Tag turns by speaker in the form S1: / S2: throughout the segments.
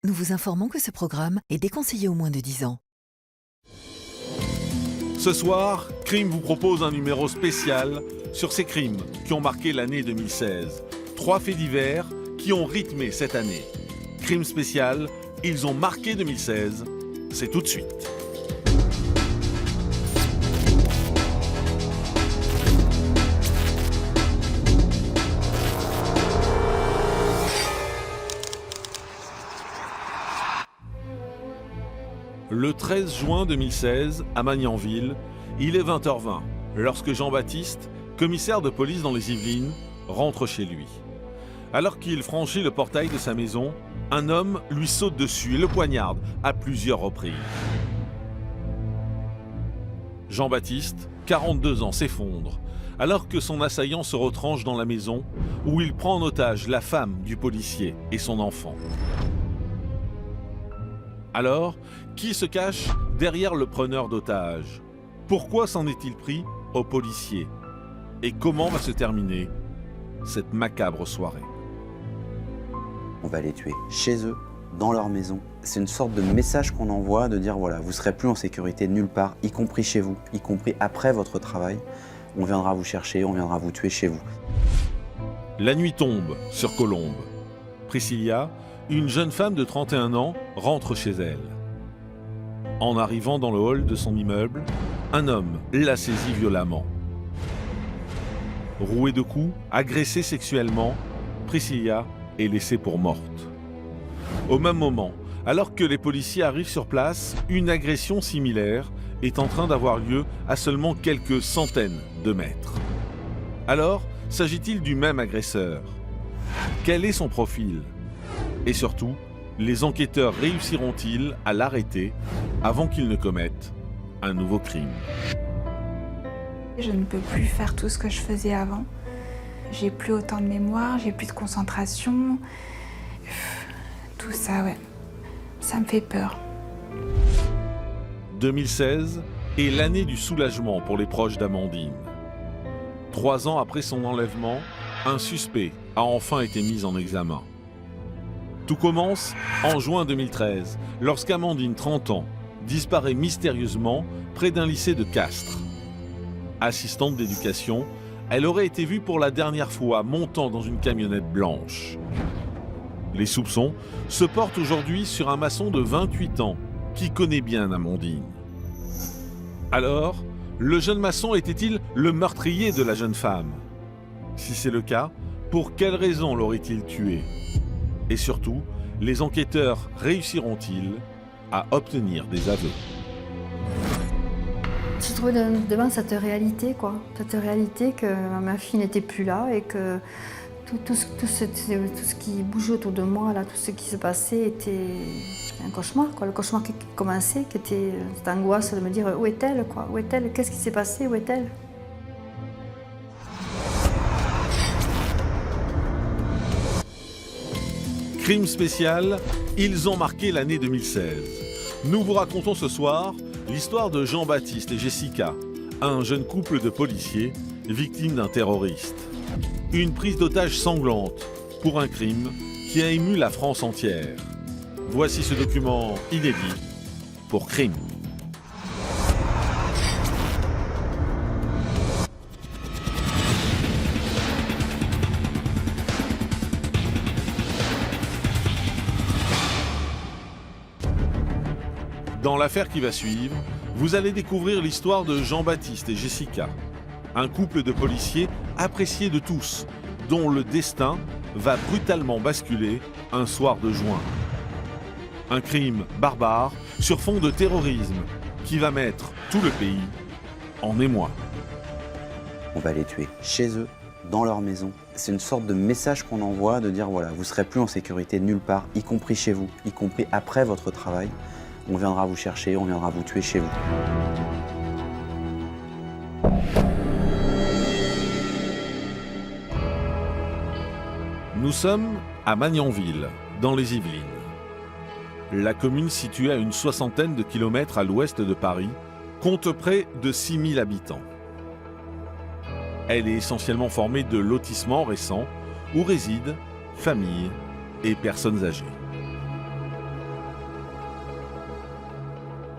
S1: Nous vous informons que ce programme est déconseillé aux moins de 10 ans.
S2: Ce soir, Crime vous propose un numéro spécial sur ces crimes qui ont marqué l'année 2016. 3 faits divers qui ont rythmé cette année. Crime spécial, ils ont marqué 2016. C'est tout de suite. Le 13 juin 2016, à Magnanville, il est 20h20, lorsque Jean-Baptiste, commissaire de police dans les Yvelines, rentre chez lui. Alors qu'il franchit le portail de sa maison, un homme lui saute dessus et le poignarde à plusieurs reprises. Jean-Baptiste, 42 ans, s'effondre, alors que son assaillant se retranche dans la maison, où il prend en otage la femme du policier et son enfant. Alors, qui se cache derrière le preneur d'otages? Pourquoi s'en est-il pris au policier? Et comment va se terminer cette macabre soirée?
S3: On va les tuer chez eux, dans leur maison. C'est une sorte de message qu'on envoie de dire voilà, vous ne serez plus en sécurité nulle part, y compris chez vous, y compris après votre travail. On viendra vous chercher, on viendra vous tuer chez vous.
S2: La nuit tombe sur Colombes. Priscilla, une jeune femme de 31 ans, rentre chez elle. En arrivant dans le hall de son immeuble, un homme la saisit violemment. Rouée de coups, agressée sexuellement, Priscilla est laissée pour morte. Au même moment, alors que les policiers arrivent sur place, une agression similaire est en train d'avoir lieu à seulement quelques centaines de mètres. Alors, s'agit-il du même agresseur? Quel est son profil? Et surtout, les enquêteurs réussiront-ils à l'arrêter avant qu'il ne commette un nouveau crime?
S4: Je ne peux plus faire tout ce que je faisais avant. J'ai plus autant de mémoire, j'ai plus de concentration. Tout ça, ouais, ça me fait peur.
S2: 2016 est l'année du soulagement pour les proches d'Amandine. 3 ans après son enlèvement, un suspect a enfin été mis en examen. Tout commence en juin 2013, lorsqu'Amandine, 30 ans, disparaît mystérieusement près d'un lycée de Castres. Assistante d'éducation, elle aurait été vue pour la dernière fois montant dans une camionnette blanche. Les soupçons se portent aujourd'hui sur un maçon de 28 ans qui connaît bien Amandine. Alors, le jeune maçon était-il le meurtrier de la jeune femme? Si c'est le cas, pour quelle raison l'aurait-il tuée? Et surtout, les enquêteurs réussiront-ils à obtenir des aveux?
S5: Je me trouvais devant cette réalité, quoi. Cette réalité que ma fille n'était plus là et que tout ce qui bougeait autour de moi, là, tout ce qui se passait était un cauchemar, quoi. Le cauchemar qui commençait, qui était cette angoisse de me dire où est-elle, quoi? Où est-elle? Qu'est-ce qui s'est passé? Où est-elle?
S2: Crime spécial, ils ont marqué l'année 2016. Nous vous racontons ce soir l'histoire de Jean-Baptiste et Jessica, un jeune couple de policiers victime d'un terroriste. Une prise d'otage sanglante pour un crime qui a ému la France entière. Voici ce document inédit pour Crime. Dans l'affaire qui va suivre, vous allez découvrir l'histoire de Jean-Baptiste et Jessica, un couple de policiers appréciés de tous, dont le destin va brutalement basculer un soir de juin. Un crime barbare sur fond de terrorisme qui va mettre tout le pays en émoi.
S3: On va les tuer chez eux, dans leur maison. C'est une sorte de message qu'on envoie de dire voilà, vous ne serez plus en sécurité nulle part, y compris chez vous, y compris après votre travail. On viendra vous chercher, on viendra vous tuer chez vous.
S2: Nous sommes à Magnanville, dans les Yvelines. La commune, située à une soixantaine de kilomètres à l'ouest de Paris, compte près de 6000 habitants. Elle est essentiellement formée de lotissements récents où résident familles et personnes âgées.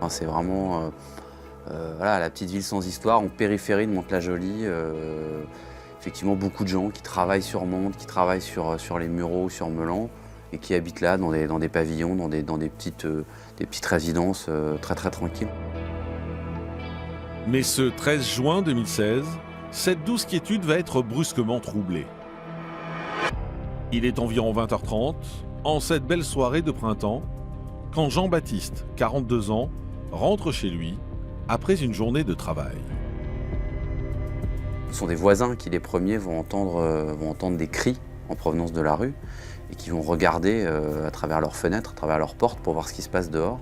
S3: Enfin, c'est vraiment voilà, la petite ville sans histoire, en périphérie de Mantes-la-Jolie. Effectivement, beaucoup de gens qui travaillent sur Mantes, qui travaillent sur les Mureaux, sur Meulan, et qui habitent là, dans des pavillons, dans des petites résidences très tranquilles.
S2: Mais ce 13 juin 2016, cette douce quiétude va être brusquement troublée. Il est environ 20h30, en cette belle soirée de printemps, quand Jean-Baptiste, 42 ans, rentre chez lui après une journée de travail.
S3: Ce sont des voisins qui, les premiers, vont entendre des cris en provenance de la rue et qui vont regarder à travers leurs fenêtres, à travers leurs portes pour voir ce qui se passe dehors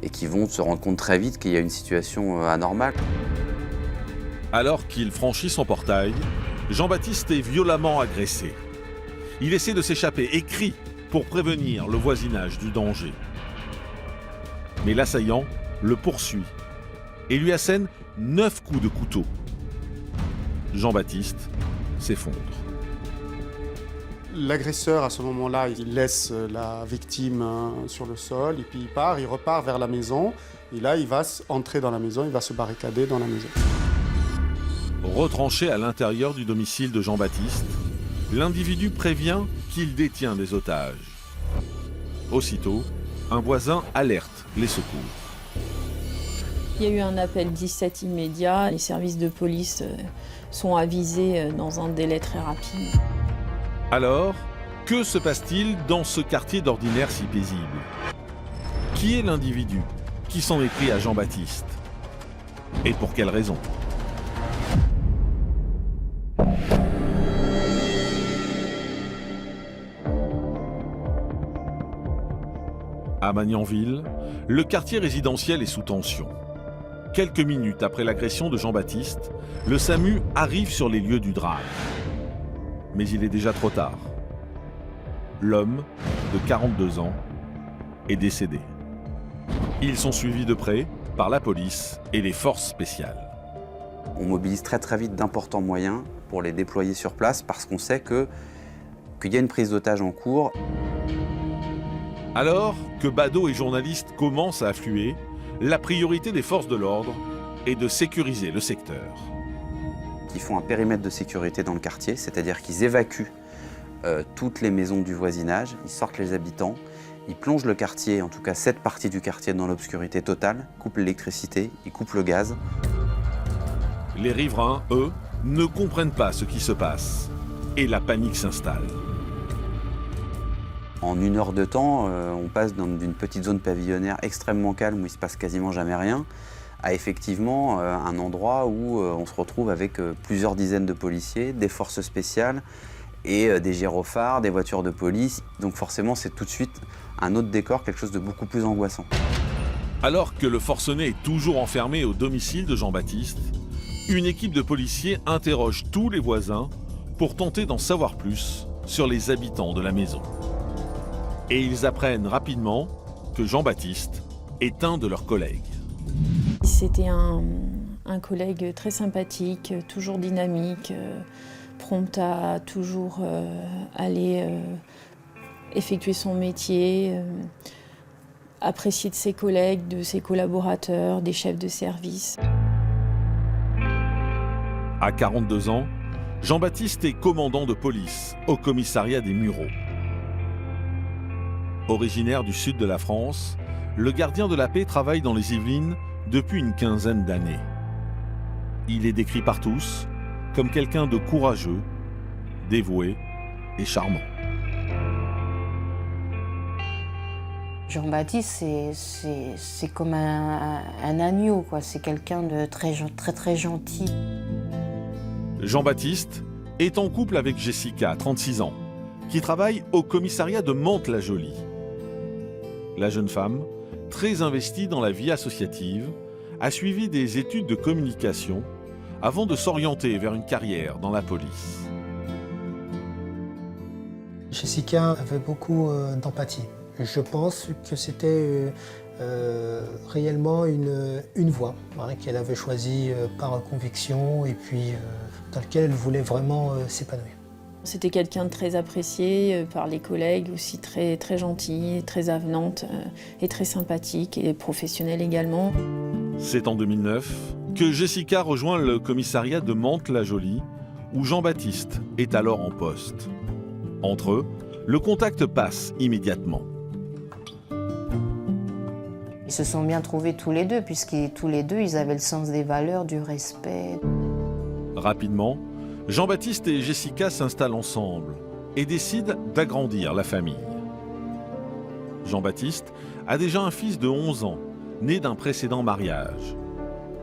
S3: et qui vont se rendre compte très vite qu'il y a une situation anormale.
S2: Alors qu'il franchit son portail, Jean-Baptiste est violemment agressé. Il essaie de s'échapper et crie pour prévenir le voisinage du danger. Mais l'assaillant le poursuit et lui assène 9 coups de couteau. Jean-Baptiste s'effondre.
S6: L'agresseur, à ce moment-là, il laisse la victime sur le sol et puis il repart vers la maison. Et là, il va entrer dans la maison, il va se barricader dans la maison.
S2: Retranché à l'intérieur du domicile de Jean-Baptiste, l'individu prévient qu'il détient des otages. Aussitôt, un voisin alerte les secours.
S7: Il y a eu un appel 17 immédiat. Les services de police sont avisés dans un délai très rapide.
S2: Alors, que se passe-t-il dans ce quartier d'ordinaire si paisible? Qui est l'individu qui s'en est pris à Jean-Baptiste? Et pour quelle raison? À Magnanville, le quartier résidentiel est sous tension. Quelques minutes après l'agression de Jean-Baptiste, le SAMU arrive sur les lieux du drame. Mais il est déjà trop tard. L'homme, de 42 ans, est décédé. Ils sont suivis de près par la police et les forces spéciales.
S3: On mobilise très vite d'importants moyens pour les déployer sur place parce qu'on sait qu'il y a une prise d'otage en cours.
S2: Alors que badauds et journalistes commencent à affluer, la priorité des forces de l'ordre est de sécuriser le secteur.
S3: Ils font un périmètre de sécurité dans le quartier, c'est-à-dire qu'ils évacuent toutes les maisons du voisinage, ils sortent les habitants, ils plongent le quartier, en tout cas cette partie du quartier, dans l'obscurité totale, coupent l'électricité, ils coupent le gaz.
S2: Les riverains, eux, ne comprennent pas ce qui se passe et la panique s'installe.
S3: En 1 heure de temps, on passe d'une petite zone pavillonnaire extrêmement calme où il ne se passe quasiment jamais rien, à effectivement un endroit où on se retrouve avec plusieurs dizaines de policiers, des forces spéciales et des gyrophares, des voitures de police. Donc forcément, c'est tout de suite un autre décor, quelque chose de beaucoup plus angoissant.
S2: Alors que le forcené est toujours enfermé au domicile de Jean-Baptiste, une équipe de policiers interroge tous les voisins pour tenter d'en savoir plus sur les habitants de la maison. Et ils apprennent rapidement que Jean-Baptiste est un de leurs collègues.
S7: C'était un collègue très sympathique, toujours dynamique, prompt à toujours aller effectuer son métier, apprécié de ses collègues, de ses collaborateurs, des chefs de service.
S2: À 42 ans, Jean-Baptiste est commandant de police au commissariat des Mureaux. Originaire du sud de la France, le gardien de la paix travaille dans les Yvelines depuis une quinzaine d'années. Il est décrit par tous comme quelqu'un de courageux, dévoué et charmant.
S8: Jean-Baptiste, c'est comme un agneau, quoi. C'est quelqu'un de très gentil.
S2: Jean-Baptiste est en couple avec Jessica, 36 ans, qui travaille au commissariat de Mantes-la-Jolie. La jeune femme, très investie dans la vie associative, a suivi des études de communication avant de s'orienter vers une carrière dans la police.
S9: Jessica avait beaucoup d'empathie. Je pense que c'était réellement une voie qu'elle avait choisie par conviction et puis dans laquelle elle voulait vraiment s'épanouir.
S7: C'était quelqu'un de très apprécié par les collègues, aussi très, très gentil, très avenante et très sympathique et professionnelle également.
S2: C'est en 2009 que Jessica rejoint le commissariat de Mantes-la-Jolie, où Jean-Baptiste est alors en poste. Entre eux, le contact passe immédiatement.
S8: Ils se sont bien trouvés tous les deux, puisque tous les deux, ils avaient le sens des valeurs, du respect.
S2: Rapidement, Jean-Baptiste et Jessica s'installent ensemble et décident d'agrandir la famille. Jean-Baptiste a déjà un fils de 11 ans, né d'un précédent mariage.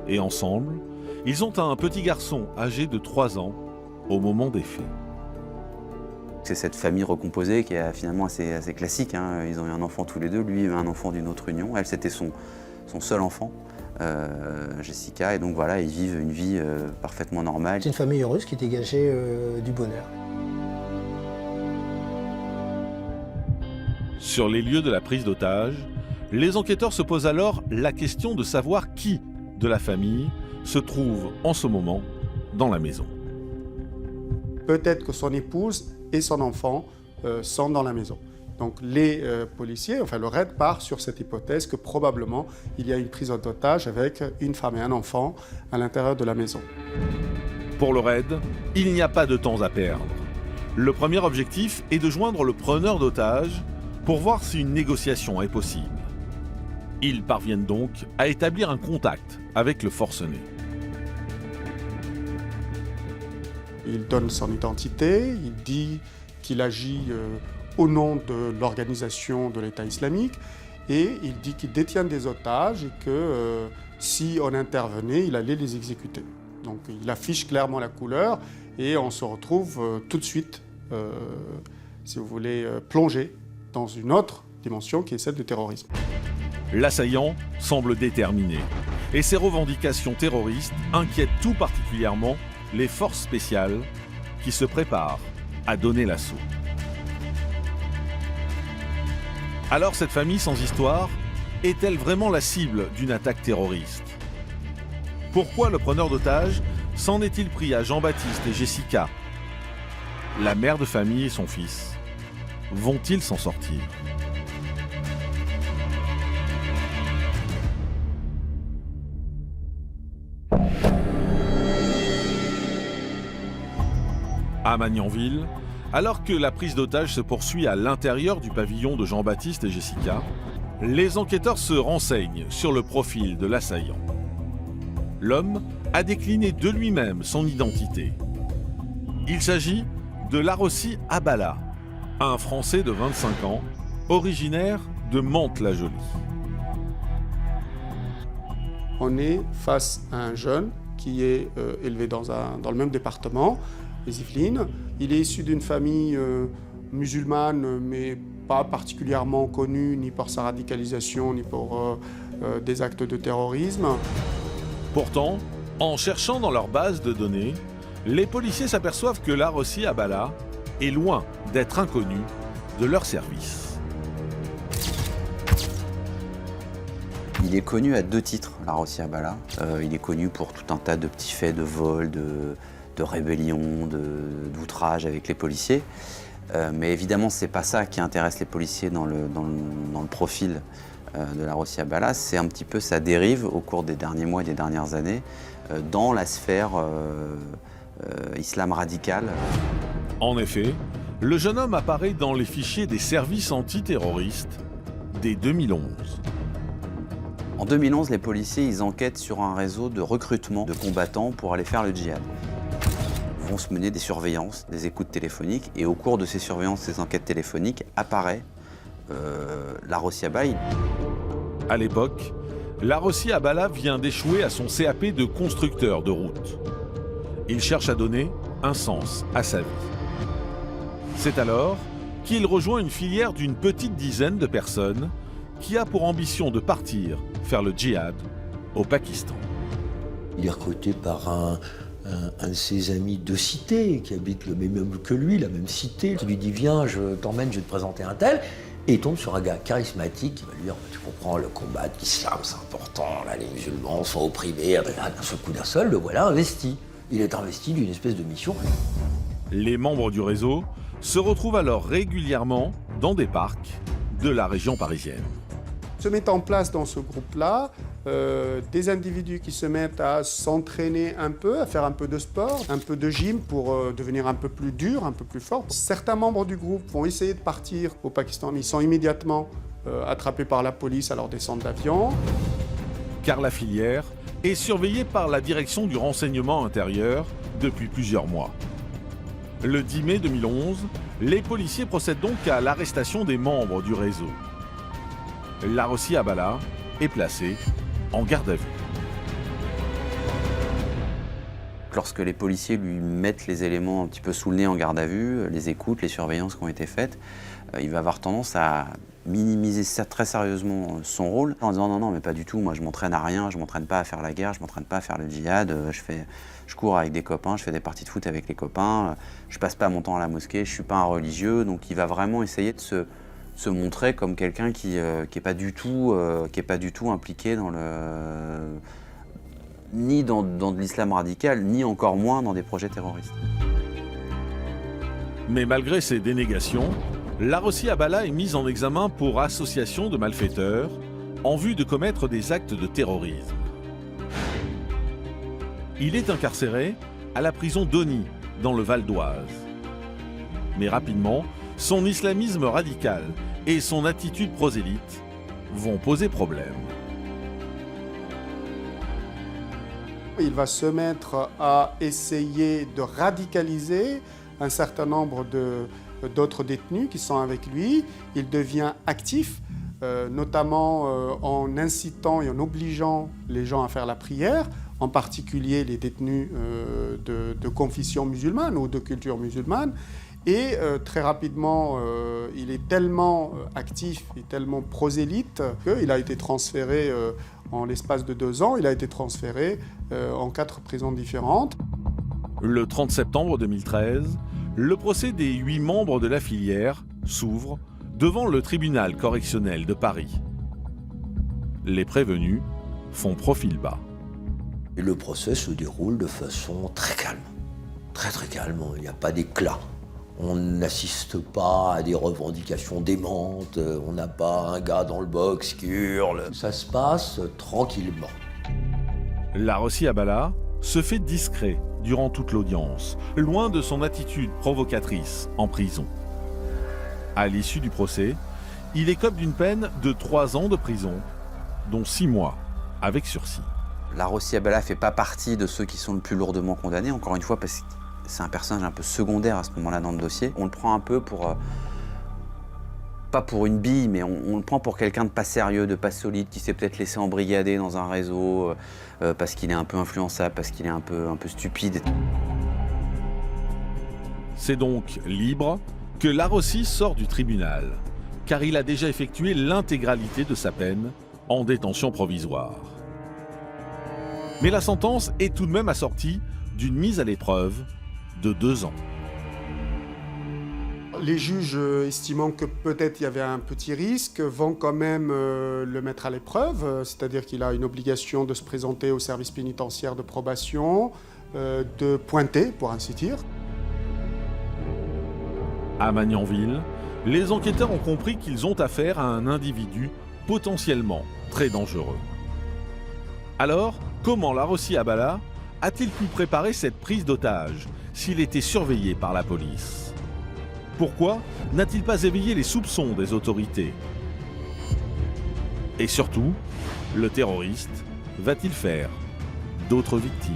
S2: Et ensemble, ils ont un petit garçon âgé de 3 ans au moment des faits.
S3: C'est cette famille recomposée qui est finalement assez classique, hein. Ils ont eu un enfant tous les deux, lui un enfant d'une autre union. Elle, c'était son seul enfant, Jessica. Et donc voilà, ils vivent une vie parfaitement normale.
S9: C'est une famille heureuse qui dégageait du bonheur.
S2: Sur les lieux de la prise d'otage, les enquêteurs se posent alors la question de savoir qui de la famille se trouve en ce moment dans la maison.
S6: Peut-être que son épouse et son enfant sont dans la maison. Donc les policiers, enfin le RAID part sur cette hypothèse que probablement il y a une prise d'otage avec une femme et un enfant à l'intérieur de la maison.
S2: Pour le RAID, il n'y a pas de temps à perdre. Le premier objectif est de joindre le preneur d'otages pour voir si une négociation est possible. Ils parviennent donc à établir un contact avec le forcené.
S6: Il donne son identité, il dit qu'il agit au nom de l'organisation de l'État islamique et il dit qu'il détient des otages et que si on intervenait, il allait les exécuter. Donc il affiche clairement la couleur et on se retrouve tout de suite, si vous voulez, plongé dans une autre dimension qui est celle du terrorisme.
S2: L'assaillant semble déterminé et ses revendications terroristes inquiètent tout particulièrement les forces spéciales qui se préparent à donner l'assaut. Alors cette famille sans histoire est-elle vraiment la cible d'une attaque terroriste? Pourquoi le preneur d'otages s'en est-il pris à Jean-Baptiste et Jessica? La mère de famille et son fils vont-ils s'en sortir? À Magnanville, alors que la prise d'otage se poursuit à l'intérieur du pavillon de Jean-Baptiste et Jessica, les enquêteurs se renseignent sur le profil de l'assaillant. L'homme a décliné de lui-même son identité. Il s'agit de Larossi Abala, un Français de 25 ans, originaire de Mantes-la-Jolie.
S6: On est face à un jeune qui est élevé dans le même département, les Yvelines. Il est issu d'une famille musulmane, mais pas particulièrement connue ni pour sa radicalisation, ni pour des actes de terrorisme.
S2: Pourtant, en cherchant dans leur base de données, les policiers s'aperçoivent que Larossi Abala est loin d'être inconnu de leur service.
S3: Il est connu à 2 titres, Larossi Abala. Il est connu pour tout un tas de petits faits de vol, de rébellion, d'outrage avec les policiers. Mais évidemment, c'est pas ça qui intéresse les policiers dans le profil de Larossi Abala. C'est un petit peu sa dérive au cours des derniers mois et des dernières années dans la sphère islam radical.
S2: En effet, le jeune homme apparaît dans les fichiers des services antiterroristes dès 2011.
S3: En 2011, les policiers ils enquêtent sur un réseau de recrutement de combattants pour aller faire le djihad. Ils vont se mener des surveillances, des écoutes téléphoniques, et au cours de ces surveillances, ces enquêtes téléphoniques, apparaît Larossi Abala.
S2: À l'époque, Larossi Abala vient d'échouer à son CAP de constructeur de route. Il cherche à donner un sens à sa vie. C'est alors qu'il rejoint une filière d'une petite dizaine de personnes qui a pour ambition de partir faire le djihad au Pakistan.
S10: Il est recruté par un de ses amis de cité qui habite le même immeuble que lui, la même cité. Il lui dit viens, je t'emmène, je vais te présenter un tel. Et il tombe sur un gars charismatique qui va lui dire tu comprends, le combat de l'islam c'est important, là les musulmans sont opprimés. D'un seul coup d'un seul, le voilà investi. Il est investi d'une espèce de mission.
S2: Les membres du réseau se retrouvent alors régulièrement dans des parcs de la région parisienne.
S6: Se mettent en place dans ce groupe-là des individus qui se mettent à s'entraîner un peu, à faire un peu de sport, un peu de gym pour devenir un peu plus dur, un peu plus fort. Certains membres du groupe vont essayer de partir au Pakistan, mais ils sont immédiatement attrapés par la police à leur descente d'avion.
S2: Car la filière est surveillée par la direction du renseignement intérieur depuis plusieurs mois. Le 10 mai 2011, les policiers procèdent donc à l'arrestation des membres du réseau. Larossi Abala est placé en garde à vue.
S3: Lorsque les policiers lui mettent les éléments un petit peu sous le nez en garde à vue, les écoutes, les surveillances qui ont été faites, il va avoir tendance à minimiser très sérieusement son rôle en disant non mais pas du tout, moi je m'entraîne à rien, je m'entraîne pas à faire la guerre, je m'entraîne pas à faire le djihad, je cours avec des copains, je fais des parties de foot avec les copains, je passe pas mon temps à la mosquée, je suis pas un religieux, donc il va vraiment essayer de se montrer comme quelqu'un qui est pas du tout impliqué dans ni dans de l'islam radical, ni encore moins dans des projets terroristes.
S2: Mais malgré ces dénégations, Larossi Abala est mise en examen pour association de malfaiteurs en vue de commettre des actes de terrorisme. Il est incarcéré à la prison d'Ony, dans le Val d'Oise. Mais rapidement, son islamisme radical et son attitude prosélyte vont poser problème.
S6: Il va se mettre à essayer de radicaliser un certain nombre d'autres détenus qui sont avec lui. Il devient actif, notamment en incitant et en obligeant les gens à faire la prière, en particulier les détenus de confession musulmane ou de culture musulmane. Et très rapidement, il est tellement actif et tellement prosélyte qu'il a été transféré en l'espace de 2 ans, il a été transféré en 4 prisons différentes.
S2: Le 30 septembre 2013, le procès des 8 membres de la filière s'ouvre devant le tribunal correctionnel de Paris. Les prévenus font profil bas.
S10: Et le procès se déroule de façon très calme, très calme, il n'y a pas d'éclat. On n'assiste pas à des revendications démentes, on n'a pas un gars dans le box qui hurle. Ça se passe tranquillement.
S2: Larossi Abala se fait discret durant toute l'audience, loin de son attitude provocatrice en prison. À l'issue du procès, il écope d'une peine de 3 ans de prison, dont 6 mois avec sursis.
S3: Larossi Abala ne fait pas partie de ceux qui sont le plus lourdement condamnés, encore une fois, parce que c'est un personnage un peu secondaire à ce moment-là dans le dossier. On le prend un peu pour, pas pour une bille, mais on le prend pour quelqu'un de pas sérieux, de pas solide, qui s'est peut-être laissé embrigader dans un réseau parce qu'il est un peu influençable, parce qu'il est un peu stupide.
S2: C'est donc libre que Larossi sort du tribunal, car il a déjà effectué l'intégralité de sa peine en détention provisoire. Mais la sentence est tout de même assortie d'une mise à l'épreuve de 2 ans.
S6: Les juges, estimant que peut-être il y avait un petit risque, vont quand même le mettre à l'épreuve, c'est-à-dire qu'il a une obligation de se présenter au service pénitentiaire de probation, de pointer, pour ainsi dire.
S2: À Magnanville, les enquêteurs ont compris qu'ils ont affaire à un individu potentiellement très dangereux. Alors, comment Larossi Abala a-t-il pu préparer cette prise d'otage s'il était surveillé par la police? Pourquoi n'a-t-il pas éveillé les soupçons des autorités? Et surtout, le terroriste va-t-il faire d'autres victimes?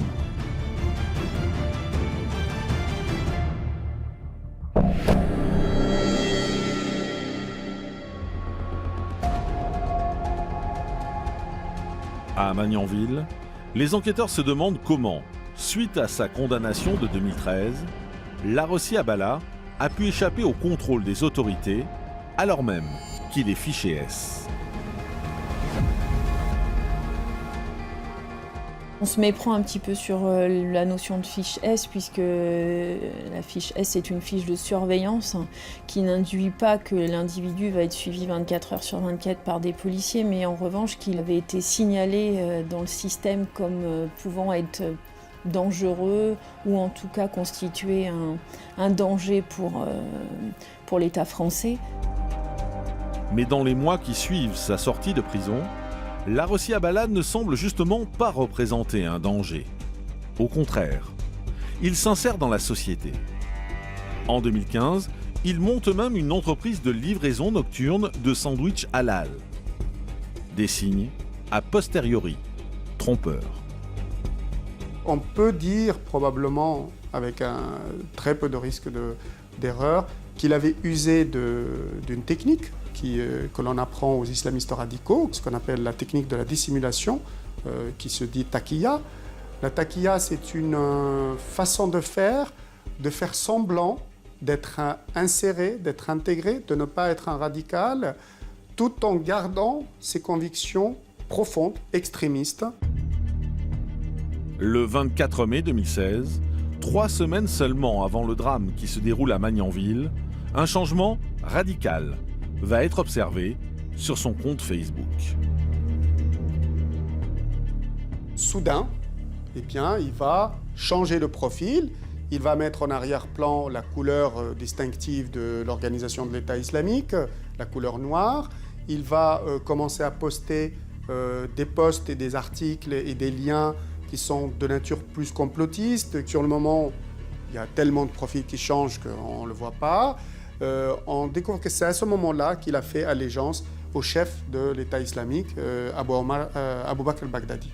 S2: À Magnanville, les enquêteurs se demandent comment, suite à sa condamnation de 2013, Larossi Abala a pu échapper au contrôle des autorités alors même qu'il est fiché S.
S7: On se méprend un petit peu sur la notion de fiche S, puisque la fiche S est une fiche de surveillance qui n'induit pas que l'individu va être suivi 24 heures sur 24 par des policiers, mais en revanche qu'il avait été signalé dans le système comme pouvant être dangereux ou en tout cas constituer un danger pour l'État français.
S2: Mais dans les mois qui suivent sa sortie de prison, Larossi Abala ne semble justement pas représenter un danger. Au contraire, il s'insère dans la société. En 2015, il monte même une entreprise de livraison nocturne de sandwichs halal. Des signes a posteriori trompeurs.
S6: On peut dire probablement, avec très peu de risque d'erreur, qu'il avait usé d'une technique que l'on apprend aux islamistes radicaux, ce qu'on appelle la technique de la dissimulation, qui se dit taqiya. La taqiya, c'est une façon de faire semblant d'être inséré, d'être intégré, de ne pas être un radical, tout en gardant ses convictions profondes, extrémistes.
S2: Le 24 mai 2016, 3 semaines seulement avant le drame qui se déroule à Magnanville, un changement radical va être observé sur son compte Facebook.
S6: Soudain, eh bien, il va changer de profil, il va mettre en arrière-plan la couleur distinctive de l'organisation de l'État islamique, la couleur noire. Il va commencer à poster des posts et des articles et des liens qui sont de nature plus complotiste. Sur le moment, il y a tellement de profils qui changent qu'on ne le voit pas. On découvre que c'est à ce moment-là qu'il a fait allégeance au chef de l'État islamique, Abou Bakr al-Baghdadi.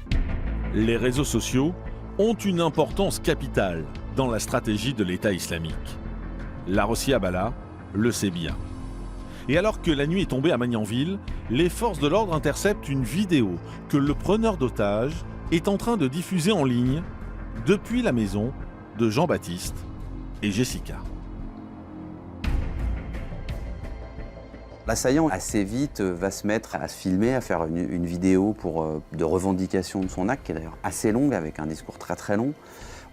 S2: Les réseaux sociaux ont une importance capitale dans la stratégie de l'État islamique. Larossi Abala le sait bien. Et alors que la nuit est tombée à Magnanville, les forces de l'ordre interceptent une vidéo que le preneur d'otages est en train de diffuser en ligne depuis la maison de Jean-Baptiste et Jessica.
S3: L'assaillant, assez vite, va se mettre à se filmer, à faire une vidéo de revendication de son acte, qui est d'ailleurs assez longue, avec un discours très très long.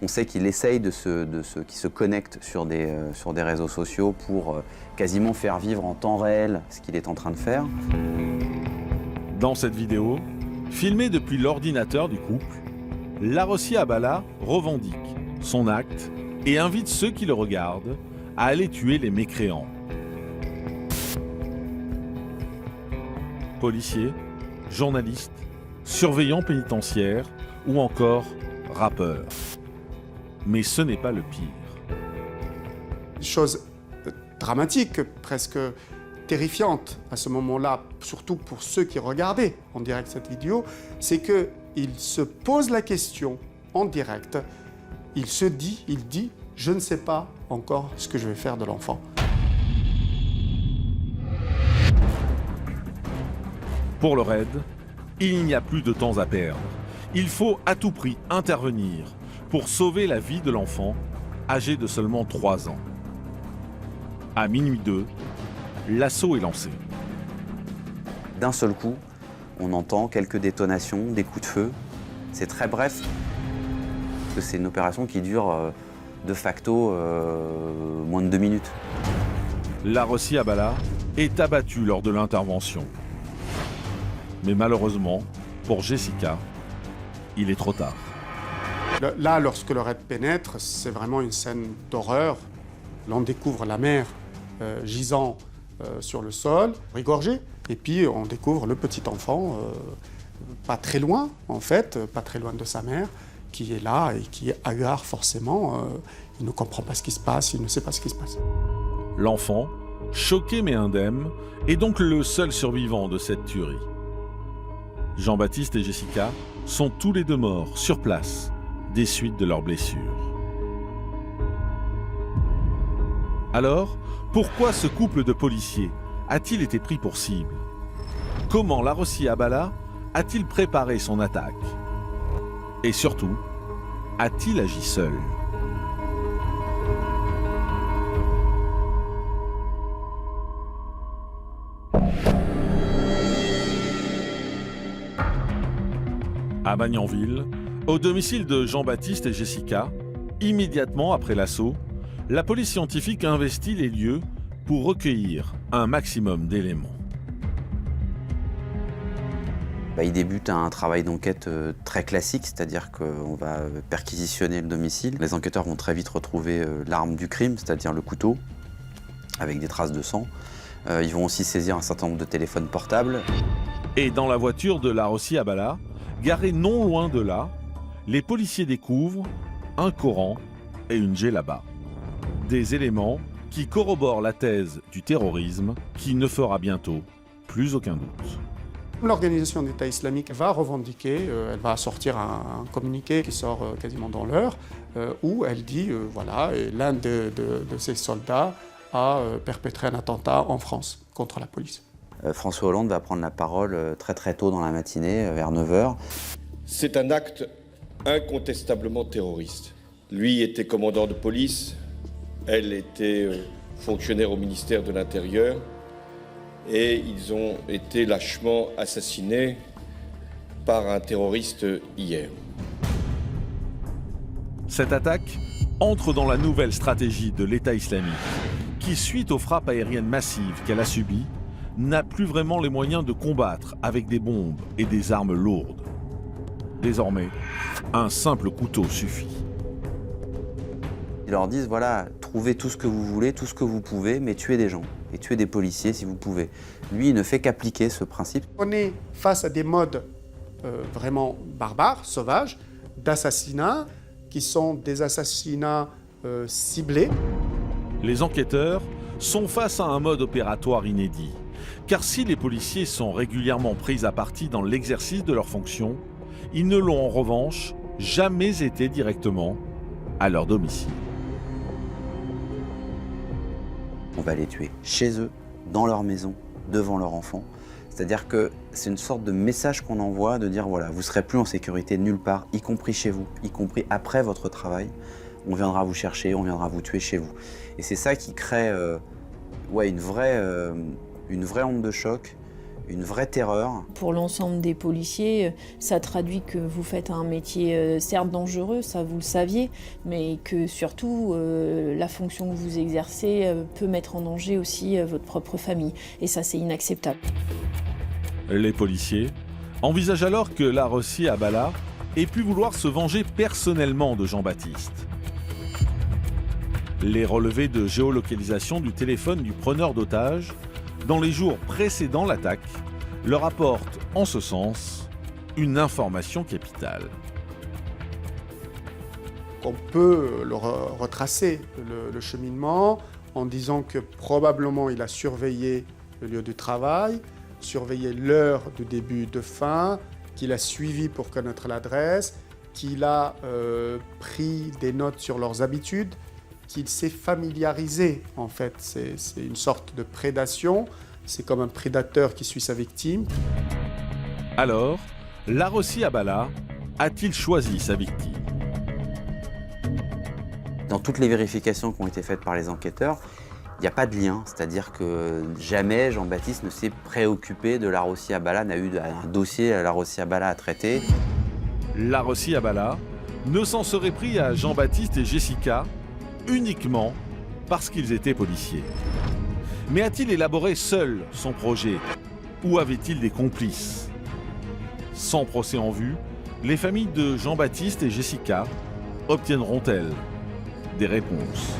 S3: On sait qu'il essaye qu'il se connecte sur des réseaux sociaux pour quasiment faire vivre en temps réel ce qu'il est en train de faire.
S2: Dans cette vidéo, filmée depuis l'ordinateur du couple, Larossi Abala revendique son acte et invite ceux qui le regardent à aller tuer les mécréants. Policiers, journalistes, surveillants pénitentiaires ou encore rappeurs. Mais ce n'est pas le pire.
S6: Chose dramatique, presque terrifiante à ce moment-là, surtout pour ceux qui regardaient en direct cette vidéo, c'est qu'il se pose la question en direct, il dit « je ne sais pas encore ce que je vais faire de l'enfant ».
S2: Pour le raid, il n'y a plus de temps à perdre. Il faut à tout prix intervenir pour sauver la vie de l'enfant, âgé de seulement 3 ans. À minuit 2, l'assaut est lancé.
S3: D'un seul coup, on entend quelques détonations, des coups de feu. C'est très bref. C'est une opération qui dure de facto moins de 2 minutes.
S2: Larossi Abala est abattu lors de l'intervention. Mais malheureusement, pour Jessica, il est trop tard.
S6: Là, lorsque le raid pénètre, c'est vraiment une scène d'horreur. Là, on découvre la mère gisant sur le sol, rigorgée. Et puis, on découvre le petit enfant, pas très loin, en fait, pas très loin de sa mère, qui est là et qui est hagard forcément. Il ne comprend pas ce qui se passe, il ne sait pas ce qui se passe.
S2: L'enfant, choqué mais indemne, est donc le seul survivant de cette tuerie. Jean-Baptiste et Jessica sont tous les deux morts sur place des suites de leurs blessures. Alors, pourquoi ce couple de policiers a-t-il été pris pour cible? Comment Larossi Abala a-t-il préparé son attaque? Et surtout, a-t-il agi seul? À Magnanville, au domicile de Jean-Baptiste et Jessica, immédiatement après l'assaut, la police scientifique investit les lieux pour recueillir un maximum d'éléments.
S3: Il débute un travail d'enquête très classique, c'est-à-dire qu'on va perquisitionner le domicile. Les enquêteurs vont très vite retrouver l'arme du crime, c'est-à-dire le couteau, avec des traces de sang. Ils vont aussi saisir un certain nombre de téléphones portables.
S2: Et dans la voiture de Larossi Abala, garée non loin de là, les policiers découvrent un Coran et une djellaba. Des éléments qui corroborent la thèse du terrorisme qui ne fera bientôt plus aucun doute.
S6: L'organisation d'État islamique va revendiquer, elle va sortir un communiqué qui sort quasiment dans l'heure, où elle dit, voilà, l'un de ses soldats a perpétré un attentat en France contre la police.
S3: François Hollande va prendre la parole très très tôt dans la matinée, vers 9h.
S11: C'est un acte incontestablement terroriste. Lui était commandant de police, elle était fonctionnaire au ministère de l'Intérieur, et ils ont été lâchement assassinés par un terroriste hier.
S2: Cette attaque entre dans la nouvelle stratégie de l'État islamique, qui, suite aux frappes aériennes massives qu'elle a subies, n'a plus vraiment les moyens de combattre avec des bombes et des armes lourdes. Désormais, un simple couteau suffit.
S3: Ils leur disent, voilà, trouvez tout ce que vous voulez, tout ce que vous pouvez, mais tuez des gens, et tuez des policiers si vous pouvez. Lui, il ne fait qu'appliquer ce principe.
S6: On est face à des modes vraiment barbares, sauvages, d'assassinats, qui sont des assassinats ciblés.
S2: Les enquêteurs sont face à un mode opératoire inédit. Car si les policiers sont régulièrement pris à partie dans l'exercice de leurs fonctions, ils ne l'ont en revanche jamais été directement à leur domicile.
S3: On va les tuer chez eux, dans leur maison, devant leurs enfants. C'est-à-dire que c'est une sorte de message qu'on envoie de dire, voilà, vous ne serez plus en sécurité nulle part, y compris chez vous, y compris après votre travail. On viendra vous chercher, on viendra vous tuer chez vous. Et c'est ça qui crée une vraie onde de choc, une vraie terreur.
S7: Pour l'ensemble des policiers, ça traduit que vous faites un métier certes dangereux, ça vous le saviez, mais que surtout la fonction que vous exercez peut mettre en danger aussi votre propre famille. Et ça, c'est inacceptable.
S2: Les policiers envisagent alors que Larossi Abala ait pu vouloir se venger personnellement de Jean-Baptiste. Les relevés de géolocalisation du téléphone du preneur d'otages dans les jours précédant l'attaque leur apportent, en ce sens, une information capitale.
S6: On peut retracer le cheminement en disant que probablement il a surveillé le lieu du travail, surveillé l'heure de début de fin, qu'il a suivi pour connaître l'adresse, qu'il a pris des notes sur leurs habitudes, qu'il s'est familiarisé, en fait. C'est une sorte de prédation. C'est comme un prédateur qui suit sa victime.
S2: Alors, Larossi Abala a-t-il choisi sa victime?
S3: Dans toutes les vérifications qui ont été faites par les enquêteurs, il n'y a pas de lien. C'est-à-dire que jamais Jean-Baptiste ne s'est préoccupé de Larossi Abala, n'a eu un dossier à Larossi Abala à traiter.
S2: Larossi Abala ne s'en serait pris à Jean-Baptiste et Jessica uniquement parce qu'ils étaient policiers. Mais a-t-il élaboré seul son projet ou avait-il des complices? Sans procès en vue, les familles de Jean-Baptiste et Jessica obtiendront-elles des réponses?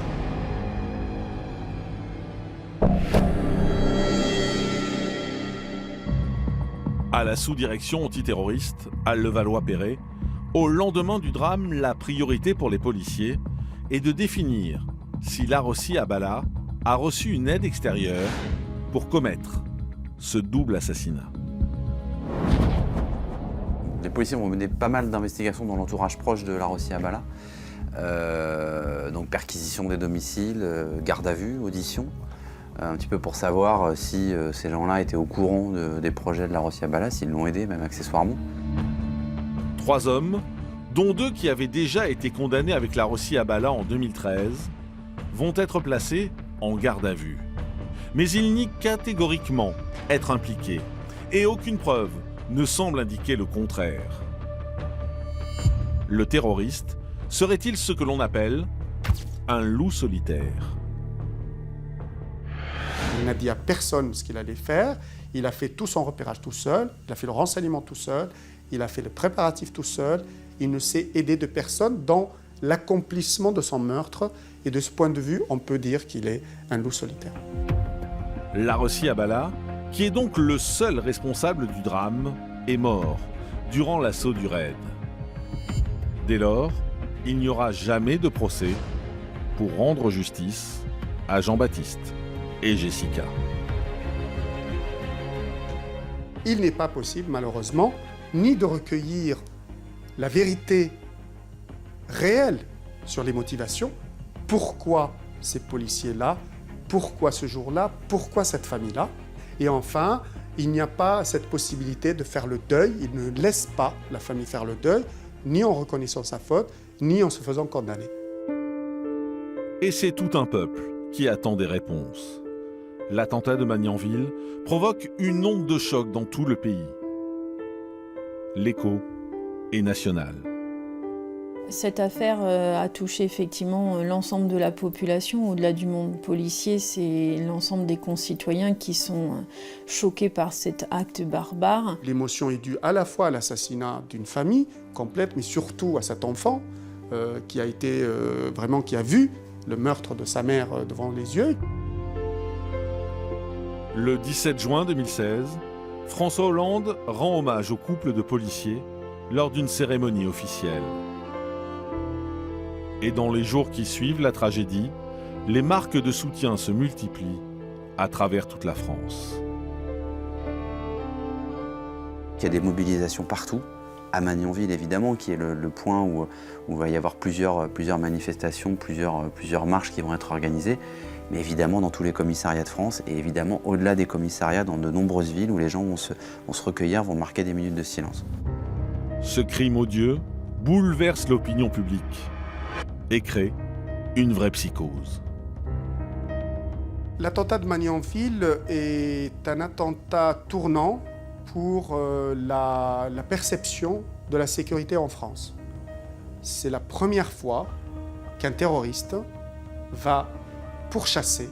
S2: À la sous-direction antiterroriste à Levallois-Perret, au lendemain du drame, la priorité pour les policiers est de définir si Larossi Abala a reçu une aide extérieure pour commettre ce double assassinat.
S3: Les policiers vont mener pas mal d'investigations dans l'entourage proche de Larossi Abala. Donc perquisition des domiciles, garde à vue, audition, un petit peu pour savoir si ces gens-là étaient au courant des projets de Larossi Abala, s'ils l'ont aidé, même accessoirement.
S2: 3 hommes, dont 2 qui avaient déjà été condamnés avec Larossi Abala en 2013, vont être placés en garde à vue. Mais ils nient catégoriquement être impliqués, et aucune preuve ne semble indiquer le contraire. Le terroriste serait-il ce que l'on appelle un loup solitaire?
S6: Il n'a dit à personne ce qu'il allait faire. Il a fait tout son repérage tout seul, il a fait le renseignement tout seul, il a fait le préparatif tout seul. Il ne s'est aidé de personne dans l'accomplissement de son meurtre. Et de ce point de vue, on peut dire qu'il est un loup solitaire.
S2: Larossi Abala, qui est donc le seul responsable du drame, est mort durant l'assaut du raid. Dès lors, il n'y aura jamais de procès pour rendre justice à Jean-Baptiste et Jessica.
S6: Il n'est pas possible, malheureusement, ni de recueillir la vérité réelle sur les motivations. Pourquoi ces policiers-là? Pourquoi ce jour-là? Pourquoi cette famille-là? Et enfin, il n'y a pas cette possibilité de faire le deuil. Il ne laisse pas la famille faire le deuil, ni en reconnaissant sa faute, ni en se faisant condamner.
S2: Et c'est tout un peuple qui attend des réponses. L'attentat de Magnanville provoque une onde de choc dans tout le pays. L'écho est national.
S7: Cette affaire a touché effectivement l'ensemble de la population. Au-delà du monde policier, c'est l'ensemble des concitoyens qui sont choqués par cet acte barbare.
S6: L'émotion est due à la fois à l'assassinat d'une famille complète, mais surtout à cet enfant qui a vu le meurtre de sa mère devant les yeux.
S2: Le 17 juin 2016, François Hollande rend hommage au couple de policiers lors d'une cérémonie officielle. Et dans les jours qui suivent la tragédie, les marques de soutien se multiplient à travers toute la France.
S3: Il y a des mobilisations partout. À Magnanville, évidemment, qui est le point où il va y avoir plusieurs manifestations, plusieurs marches qui vont être organisées. Mais évidemment, dans tous les commissariats de France, et évidemment, au-delà des commissariats, dans de nombreuses villes où les gens vont se recueillir, vont marquer des minutes de silence.
S2: Ce crime odieux bouleverse l'opinion publique et crée une vraie psychose.
S6: L'attentat de Magnanville est un attentat tournant pour la perception de la sécurité en France. C'est la première fois qu'un terroriste va pourchasser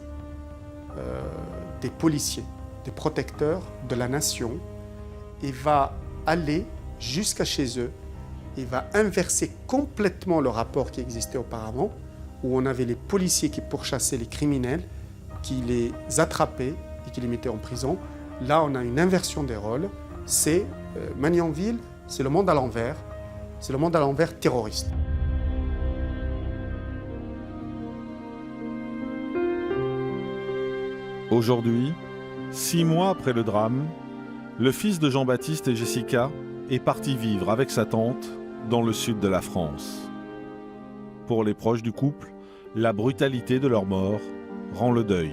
S6: des policiers, des protecteurs de la nation, et va aller jusqu'à chez eux et va inverser complètement le rapport qui existait auparavant, où on avait les policiers qui pourchassaient les criminels, qui les attrapaient et qui les mettaient en prison. Là, on a une inversion des rôles. C'est Magnanville, c'est le monde à l'envers. C'est le monde à l'envers terroriste.
S2: Aujourd'hui, 6 mois après le drame, le fils de Jean-Baptiste et Jessica est parti vivre avec sa tante dans le sud de la France. Pour les proches du couple, la brutalité de leur mort rend le deuil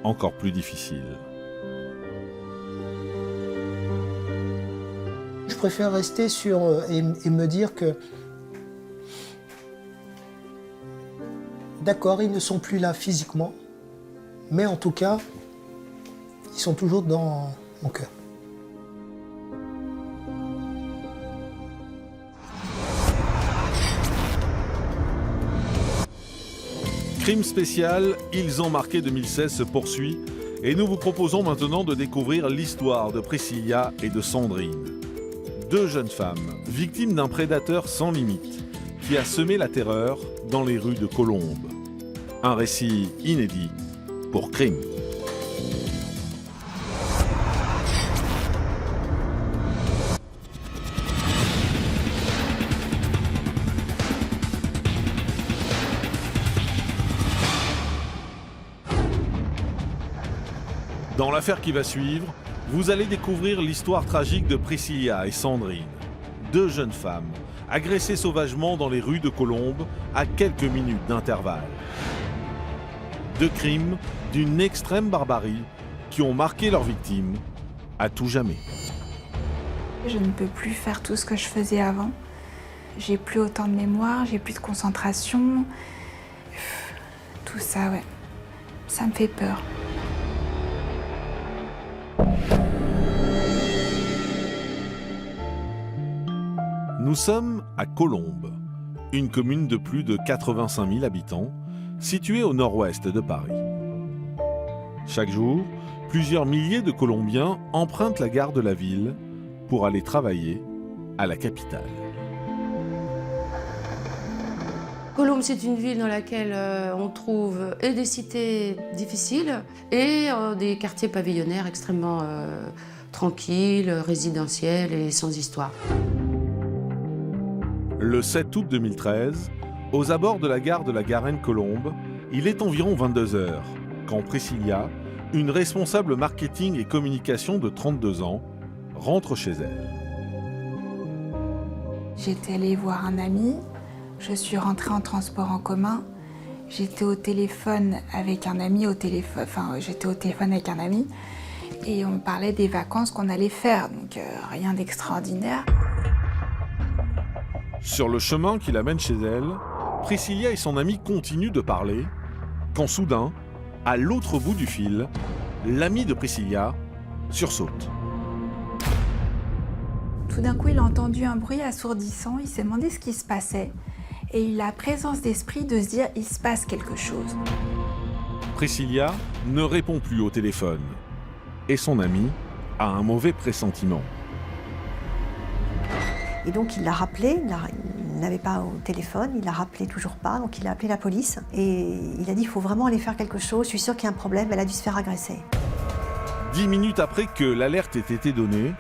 S2: encore plus difficile.
S9: Je préfère rester sur et me dire que d'accord, ils ne sont plus là physiquement, mais en tout cas, ils sont toujours dans mon cœur.
S2: Crime spécial, Ils ont marqué 2016 se poursuit et nous vous proposons maintenant de découvrir l'histoire de Priscilla et de Sandrine. 2 jeunes femmes, victimes d'un prédateur sans limite, qui a semé la terreur dans les rues de Colombes. Un récit inédit pour Crime. Dans l'affaire qui va suivre, vous allez découvrir l'histoire tragique de Priscilla et Sandrine, 2 jeunes femmes agressées sauvagement dans les rues de Colombes à quelques minutes d'intervalle. 2 crimes d'une extrême barbarie qui ont marqué leurs victimes à tout jamais.
S4: Je ne peux plus faire tout ce que je faisais avant. J'ai plus autant de mémoire, j'ai plus de concentration. Tout ça, ouais, ça me fait peur.
S2: Nous sommes à Colombes, une commune de plus de 85 000 habitants, située au nord-ouest de Paris. Chaque jour, plusieurs milliers de Colombiens empruntent la gare de la ville pour aller travailler à la capitale.
S12: Colombes, c'est une ville dans laquelle on trouve et des cités difficiles et des quartiers pavillonnaires extrêmement tranquilles, résidentiels et sans histoire.
S2: Le 7 août 2013, aux abords de la gare de la Garenne-Colombes, il est environ 22 heures quand Priscilla, une responsable marketing et communication de 32 ans, rentre chez elle.
S4: J'étais allée voir un ami, je suis rentrée en transport en commun, j'étais au téléphone avec un ami, j'étais au téléphone avec un ami et on me parlait des vacances qu'on allait faire, donc rien d'extraordinaire.
S2: Sur le chemin qui l'amène chez elle, Priscilla et son ami continuent de parler, quand soudain, à l'autre bout du fil, l'ami de Priscilla sursaute.
S4: Tout d'un coup, il a entendu un bruit assourdissant, il s'est demandé ce qui se passait et il a la présence d'esprit de se dire « il se passe quelque chose ».
S2: Priscilla ne répond plus au téléphone et son ami a un mauvais pressentiment.
S13: Et donc il l'a rappelé, il n'avait pas au téléphone, il l'a rappelé toujours pas, donc il a appelé la police et il a dit il faut vraiment aller faire quelque chose, je suis sûre qu'il y a un problème, elle a dû se faire agresser.
S2: 10 minutes après que l'alerte ait été donnée,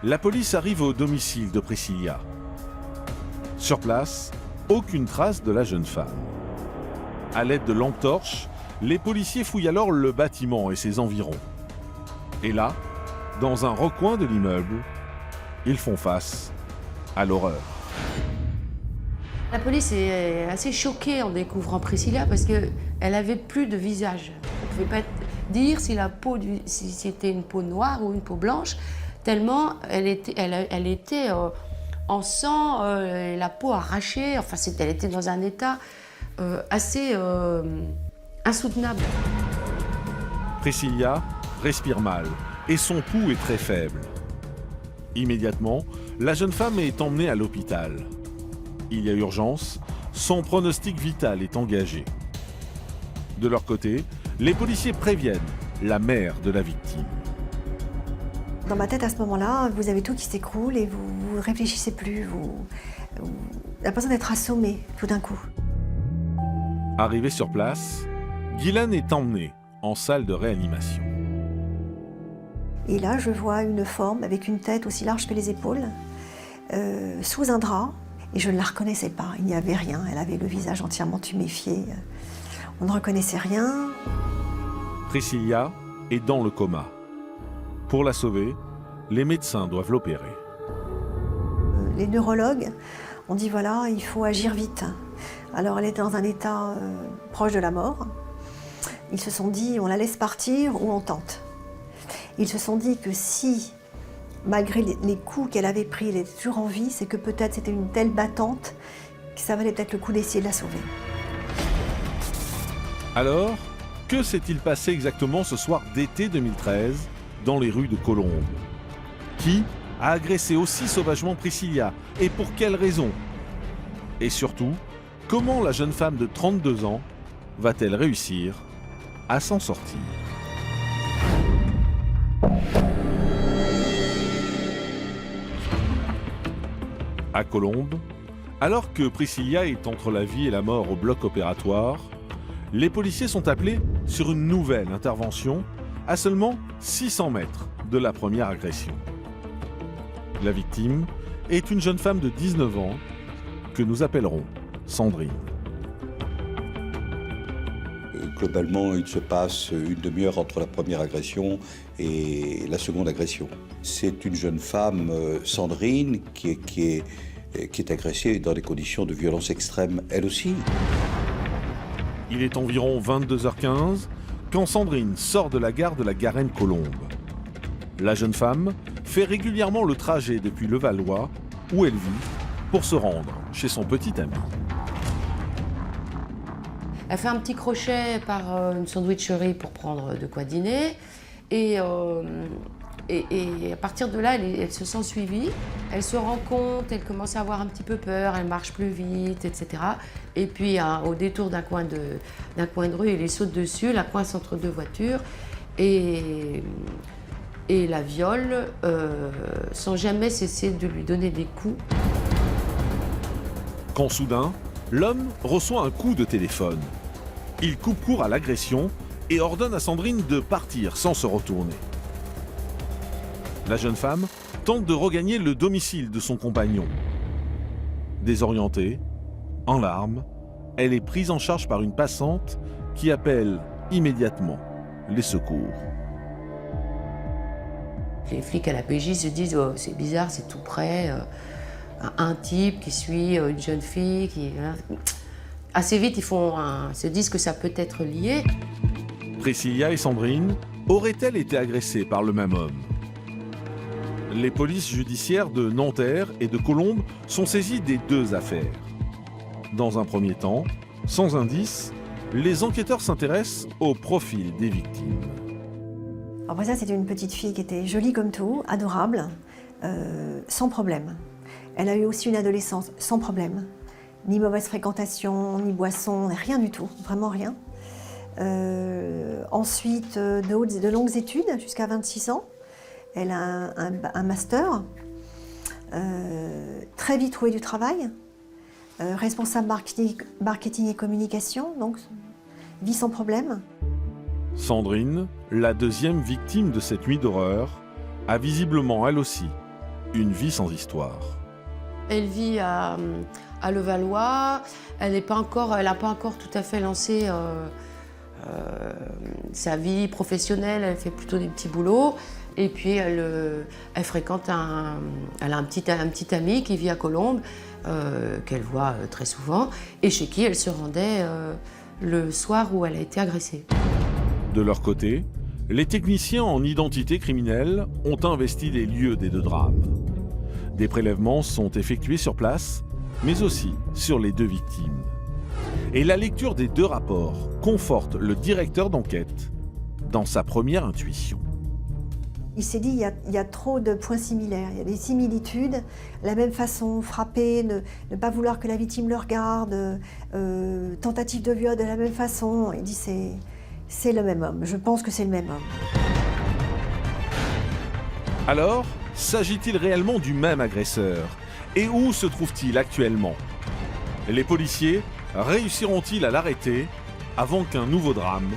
S2: la police arrive au domicile de Priscilla. Sur place, aucune trace de la jeune femme. À l'aide de lampes torches, les policiers fouillent alors le bâtiment et ses environs. Et là, dans un recoin de l'immeuble, ils font face à l'horreur.
S12: La police est assez choquée en découvrant Priscilla parce qu'elle avait plus de visage. On ne pouvait pas dire si c'était une peau noire ou une peau blanche, tellement elle était en sang, la peau arrachée, enfin elle était dans un état assez insoutenable.
S2: Priscilla respire mal et son pouls est très faible. Immédiatement, la jeune femme est emmenée à l'hôpital. Il y a urgence, son pronostic vital est engagé. De leur côté, les policiers préviennent la mère de la victime.
S13: Dans ma tête, à ce moment-là, vous avez tout qui s'écroule et vous ne réfléchissez plus. Vous avez l'impression d'être assommé tout d'un coup.
S2: Arrivé sur place, Guylaine est emmenée en salle de réanimation.
S13: Et là, je vois une forme avec une tête aussi large que les épaules, sous un drap, et je ne la reconnaissais pas. Il n'y avait rien. Elle avait le visage entièrement tuméfié. On ne reconnaissait rien.
S2: Priscilla est dans le coma. Pour la sauver, les médecins doivent l'opérer.
S13: Les neurologues ont dit voilà, il faut agir vite. Alors elle est dans un état proche de la mort. Ils se sont dit on la laisse partir ou on tente. Ils se sont dit que si, malgré les coups qu'elle avait pris, elle était toujours en vie, c'est que peut-être c'était une telle battante que ça valait peut-être le coup d'essayer de la sauver.
S2: Alors, que s'est-il passé exactement ce soir d'été 2013 dans les rues de Colombes? Qui a agressé aussi sauvagement Priscilla et pour quelles raisons? Et surtout, comment la jeune femme de 32 ans va-t-elle réussir à s'en sortir? À Colombes, alors que Priscilla est entre la vie et la mort au bloc opératoire, les policiers sont appelés sur une nouvelle intervention à seulement 600 mètres de la première agression. La victime est une jeune femme de 19 ans que nous appellerons Sandrine.
S14: Globalement, il se passe une demi-heure entre la première agression et la seconde agression. C'est une jeune femme, Sandrine, qui est agressée dans des conditions de violence extrême, elle aussi.
S2: Il est environ 22h15 quand Sandrine sort de la gare de la Garenne-Colombes. La jeune femme fait régulièrement le trajet depuis Levallois, où elle vit, pour se rendre chez son petit ami.
S12: Elle fait un petit crochet par une sandwicherie pour prendre de quoi dîner. Et à partir de là, elle se sent suivie. Elle se rend compte, elle commence à avoir un petit peu peur, elle marche plus vite, etc. Et puis, au détour d'un coin de rue, elle saute dessus, la coince entre deux voitures. et la viole sans jamais cesser de lui donner des coups.
S2: Quand soudain, l'homme reçoit un coup de téléphone. Il coupe court à l'agression et ordonne à Sandrine de partir sans se retourner. La jeune femme tente de regagner le domicile de son compagnon. Désorientée, en larmes, elle est prise en charge par une passante qui appelle immédiatement les secours.
S12: Les flics à la PJ se disent oh, c'est bizarre, c'est tout près. Un type qui suit une jeune fille. Assez vite, ils se disent que ça peut être lié.
S2: Priscilla et Sandrine auraient-elles été agressées par le même homme? Les polices judiciaires de Nanterre et de Colombes sont saisies des deux affaires. Dans un premier temps, sans indice, les enquêteurs s'intéressent au profil des victimes.
S13: Après ça, c'était une petite fille qui était jolie comme tout, adorable, sans problème. Elle a eu aussi une adolescence sans problème. Ni mauvaise fréquentation, ni boisson, rien du tout, vraiment rien. Ensuite, de longues études, jusqu'à 26 ans. Elle a un master, très vite trouvé du travail, responsable marketing et communication, donc vie sans problème.
S2: Sandrine, la deuxième victime de cette nuit d'horreur, a visiblement elle aussi une vie sans histoire.
S12: Elle vit à Levallois, elle n'a pas encore tout à fait lancé sa vie professionnelle, elle fait plutôt des petits boulots. Et puis elle fréquente elle a un petit ami qui vit à Colombes, qu'elle voit très souvent, et chez qui elle se rendait le soir où elle a été agressée.
S2: De leur côté, les techniciens en identité criminelle ont investi les lieux des deux drames. Des prélèvements sont effectués sur place, mais aussi sur les deux victimes. Et la lecture des deux rapports conforte le directeur d'enquête dans sa première intuition.
S13: Il s'est dit il y a trop de points similaires, il y a des similitudes, la même façon, frapper, ne pas vouloir que la victime le regarde, tentative de viol de la même façon. Il dit c'est le même homme, je pense que c'est le même homme.
S2: Alors, s'agit-il réellement du même agresseur? Et où se trouve-t-il actuellement? Les policiers réussiront-ils à l'arrêter avant qu'un nouveau drame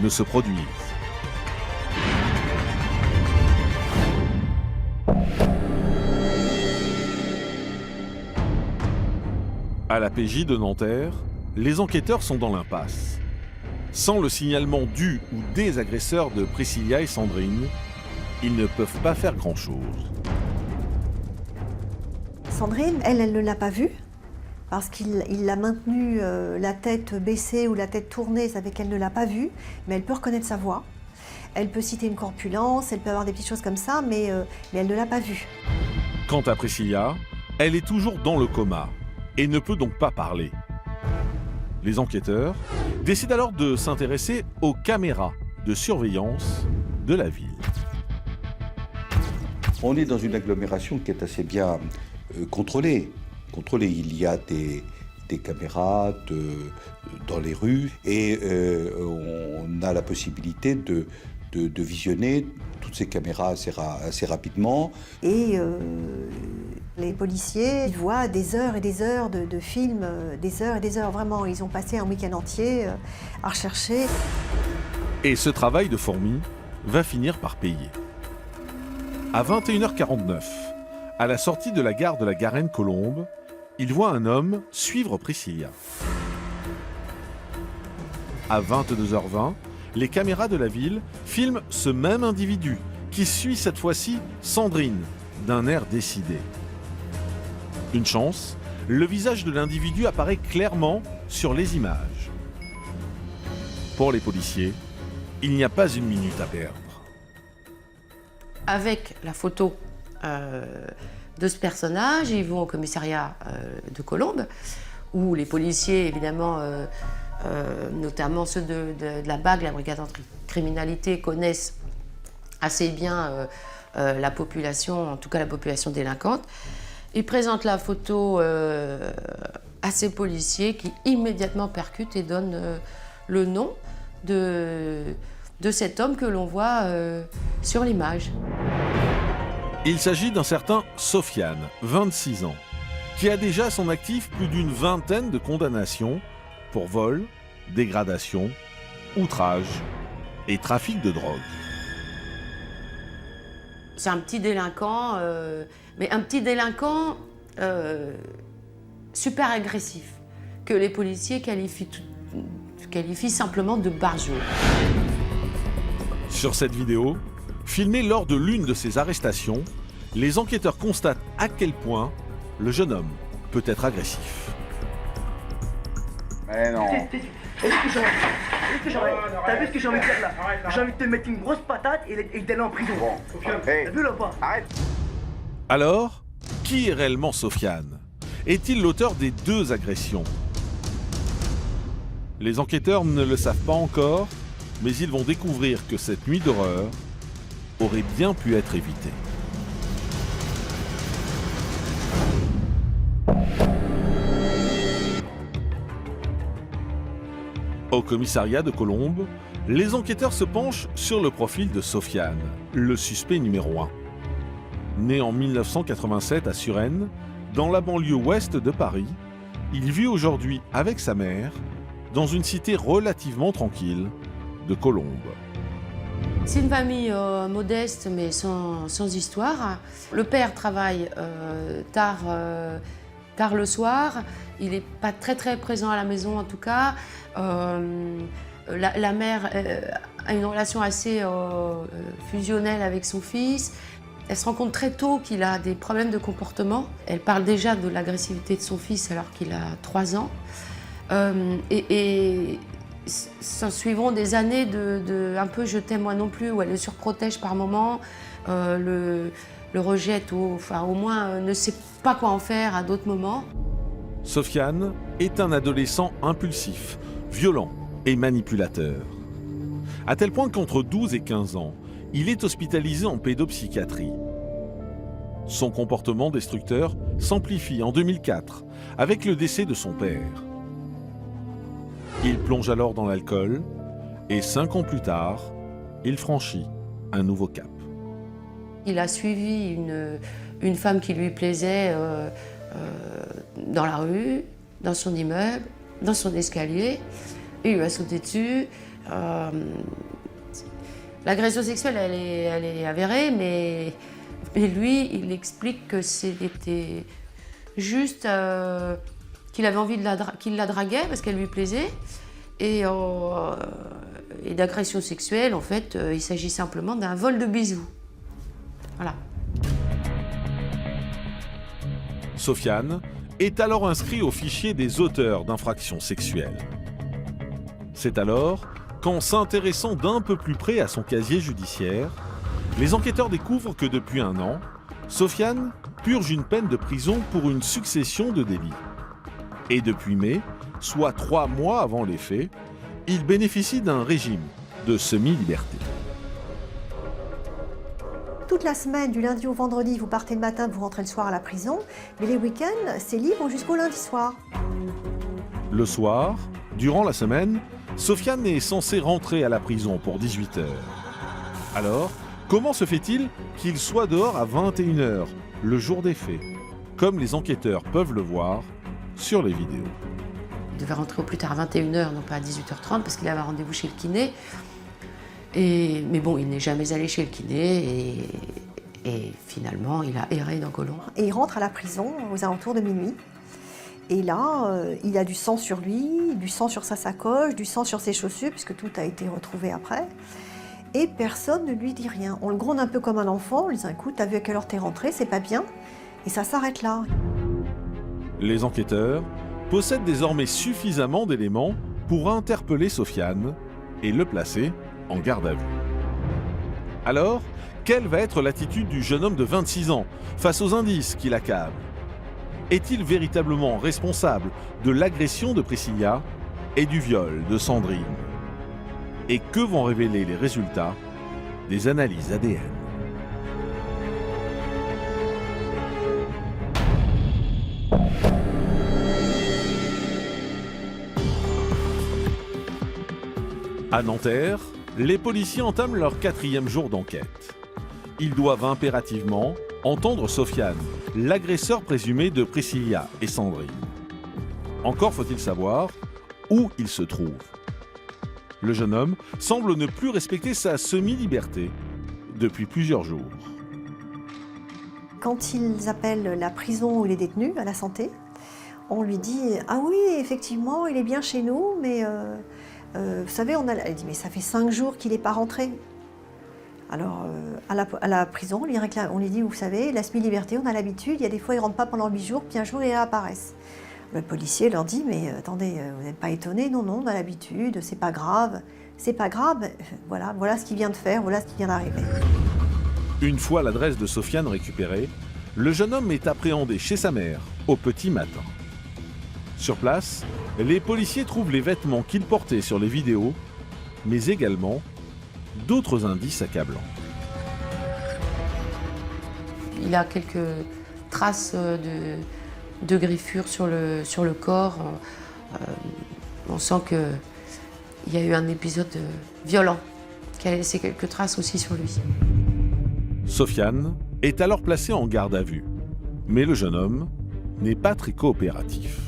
S2: ne se produise? À la PJ de Nanterre, les enquêteurs sont dans l'impasse. Sans le signalement du ou des agresseurs de Priscilla et Sandrine, ils ne peuvent pas faire grand-chose.
S13: Sandrine, elle ne l'a pas vu, parce qu'il l'a maintenue la tête baissée ou la tête tournée, ça fait qu'elle ne l'a pas vue, mais elle peut reconnaître sa voix. Elle peut citer une corpulence, elle peut avoir des petites choses comme ça, mais elle ne l'a pas vue.
S2: Quant à Priscilla, elle est toujours dans le coma et ne peut donc pas parler. Les enquêteurs décident alors de s'intéresser aux caméras de surveillance de la ville.
S14: On est dans une agglomération qui est assez bien contrôlée. Il y a des caméras dans les rues et on a la possibilité de visionner toutes ces caméras assez rapidement.
S13: Et les policiers ils voient des heures et des heures de films, des heures et des heures, vraiment. Ils ont passé un week-end entier à rechercher.
S2: Et ce travail de fourmi va finir par payer. À 21h49, à la sortie de la gare de la Garenne-Colombes, il voit un homme suivre Priscilla. À 22h20, les caméras de la ville filment ce même individu qui suit cette fois-ci Sandrine d'un air décidé. Une chance, le visage de l'individu apparaît clairement sur les images. Pour les policiers, il n'y a pas une minute à perdre.
S12: Avec la photo de ce personnage, ils vont au commissariat de Colombes, où les policiers, évidemment, notamment ceux de la BAC, la brigade anticriminalité, connaissent assez bien la population, en tout cas la population délinquante. Ils présentent la photo à ces policiers qui immédiatement percutent et donnent le nom de de cet homme que l'on voit sur l'image.
S2: Il s'agit d'un certain Sofiane, 26 ans, qui a déjà à son actif plus d'une vingtaine de condamnations pour vol, dégradation, outrage et trafic de drogue.
S12: C'est un petit délinquant, mais un petit délinquant super agressif, que les policiers qualifient simplement de barjot.
S2: Sur cette vidéo, filmée lors de l'une de ces arrestations, les enquêteurs constatent à quel point le jeune homme peut être agressif.
S15: Mais non.
S16: T'as vu ce que j'ai envie de faire là? J'ai envie de te mettre une grosse patate et d'aller en prison. T'as vu là ou pas? Arrête.
S2: Alors, qui est réellement Sofiane? Est-il l'auteur des 2 agressions? Les enquêteurs ne le savent pas encore, mais ils vont découvrir que cette nuit d'horreur aurait bien pu être évitée. Au commissariat de Colombes, les enquêteurs se penchent sur le profil de Sofiane, le suspect numéro 1. Né en 1987 à Suresnes, dans la banlieue ouest de Paris, il vit aujourd'hui avec sa mère dans une cité relativement tranquille de Colombes.
S12: C'est une famille modeste mais sans histoire. Le père travaille tard le soir, il n'est pas très présent à la maison en tout cas. La mère a une relation assez fusionnelle avec son fils. Elle se rend compte très tôt qu'il a des problèmes de comportement. Elle parle déjà de l'agressivité de son fils alors qu'il a 3 ans. Et s'en suivront des années de un peu je t'aime moi non plus, où elle le surprotège par moments, le rejette ou enfin, au moins ne sait pas quoi en faire à d'autres moments.
S2: Sofiane est un adolescent impulsif, violent et manipulateur. À tel point qu'entre 12 et 15 ans, il est hospitalisé en pédopsychiatrie. Son comportement destructeur s'amplifie en 2004 avec le décès de son père. Il plonge alors dans l'alcool et 5 ans plus tard, il franchit un nouveau cap.
S12: Il a suivi une femme qui lui plaisait dans la rue, dans son immeuble, dans son escalier. Il lui a sauté dessus. L'agression sexuelle, elle est avérée, mais lui, il explique que c'était juste qu'il avait envie qu'il la draguait parce qu'elle lui plaisait. Et d'agression sexuelle, en fait, il s'agit simplement d'un vol de bisous. Voilà.
S2: Sofiane est alors inscrit au fichier des auteurs d'infractions sexuelles. C'est alors qu'en s'intéressant d'un peu plus près à son casier judiciaire, les enquêteurs découvrent que depuis 1 an, Sofiane purge une peine de prison pour une succession de délits. Et depuis mai, soit 3 mois avant les faits, il bénéficie d'un régime de semi-liberté.
S13: Toute la semaine, du lundi au vendredi, vous partez le matin, vous rentrez le soir à la prison, mais les week-ends, c'est libre jusqu'au lundi soir.
S2: Le soir, durant la semaine, Sofiane est censé rentrer à la prison pour 18 h. Alors, comment se fait-il qu'il soit dehors à 21 h, le jour des faits, comme les enquêteurs peuvent le voir sur les vidéos?
S12: Il devait rentrer au plus tard à 21 h, non pas à 18h30, parce qu'il avait rendez-vous chez le kiné. Mais bon, il n'est jamais allé chez le kiné et finalement, il a erré dans Colombes.
S13: Et il rentre à la prison aux alentours de minuit. Et là, il a du sang sur lui, du sang sur sa sacoche, du sang sur ses chaussures, puisque tout a été retrouvé après. Et personne ne lui dit rien. On le gronde un peu comme un enfant, on lui dit « Écoute, t'as vu à quelle heure t'es rentré, c'est pas bien ». Et ça s'arrête là.
S2: Les enquêteurs possèdent désormais suffisamment d'éléments pour interpeller Sofiane et le placer en garde à vue. Alors, quelle va être l'attitude du jeune homme de 26 ans face aux indices qui l'accablent? Est-il véritablement responsable de l'agression de Priscilla et du viol de Sandrine? Et que vont révéler les résultats des analyses ADN? À Nanterre, Les policiers entament leur 4e jour d'enquête. Ils doivent impérativement entendre Sofiane, l'agresseur présumé de Priscilla et Sandrine. Encore faut-il savoir où il se trouve. Le jeune homme semble ne plus respecter sa semi-liberté depuis plusieurs jours.
S13: Quand ils appellent la prison où il est détenu, à la santé, on lui dit « Ah oui, effectivement, il est bien chez nous, mais vous savez, elle dit « Mais ça fait 5 jours qu'il n'est pas rentré. » Alors, à la prison, on lui dit « Vous savez, la semi-liberté, on a l'habitude, il y a des fois, il ne rentre pas pendant 8 jours, puis un jour, il réapparaissent. » Le policier leur dit « Mais attendez, vous n'êtes pas étonnés? Non, non, on a l'habitude, c'est pas grave. C'est pas grave, voilà ce qu'il vient de faire, voilà ce qui vient d'arriver. »
S2: Une fois l'adresse de Sofiane récupérée, le jeune homme est appréhendé chez sa mère au petit matin. Sur place, les policiers trouvent les vêtements qu'il portait sur les vidéos, mais également d'autres indices accablants.
S12: Il a quelques traces de griffures sur le corps. On sent qu'il y a eu un épisode violent qui a laissé quelques traces aussi sur lui.
S2: Sofiane est alors placé en garde à vue, mais le jeune homme n'est pas très coopératif.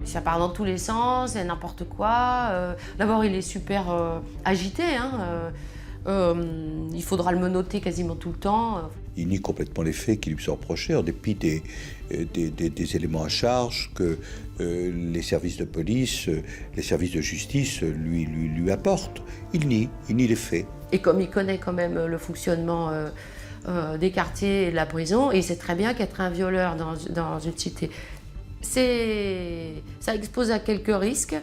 S12: Ça part dans tous les sens, c'est n'importe quoi. D'abord, il est super agité. Il faudra le menotter quasiment tout le temps.
S14: Il nie complètement les faits qui lui sont reprochés, en dépit des éléments à charge que les services de police, les services de justice lui apportent. Il nie les faits.
S12: Et comme il connaît quand même le fonctionnement des quartiers et de la prison, il sait très bien qu'être un violeur dans une cité, ça expose à quelques risques.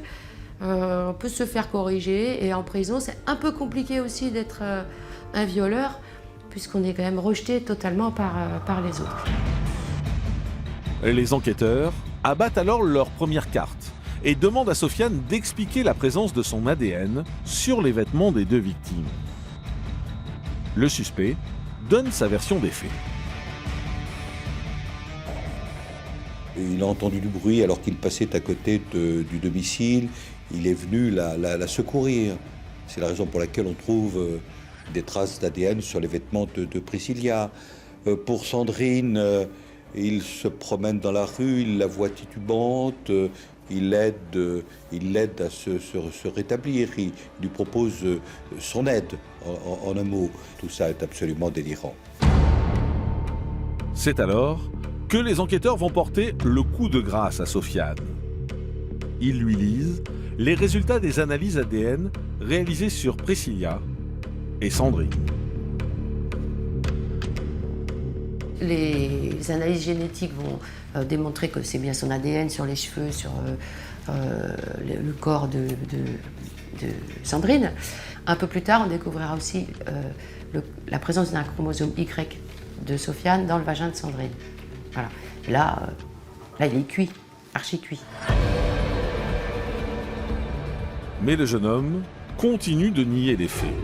S12: On peut se faire corriger, et en prison, c'est un peu compliqué aussi d'être un violeur, puisqu'on est quand même rejeté totalement par les autres.
S2: Les enquêteurs abattent alors leur première carte et demandent à Sofiane d'expliquer la présence de son ADN sur les vêtements des 2 victimes. Le suspect donne sa version des faits.
S14: Il a entendu du bruit alors qu'il passait à côté du domicile. Il est venu la secourir. C'est la raison pour laquelle on trouve des traces d'ADN sur les vêtements de Priscilla. Pour Sandrine, il se promène dans la rue, il la voit titubante, il l'aide à se rétablir, il lui propose son aide, en un mot. Tout ça est absolument délirant.
S2: C'est alors que les enquêteurs vont porter le coup de grâce à Sofiane. Ils lui lisent les résultats des analyses ADN réalisées sur Priscilla et Sandrine.
S12: Les analyses génétiques vont démontrer que c'est bien son ADN sur les cheveux, sur le corps de Sandrine. Un peu plus tard, on découvrira aussi la présence d'un chromosome Y de Sofiane dans le vagin de Sandrine. Voilà. Et là, il est cuit, archi cuit.
S2: Mais le jeune homme continue de nier les faits.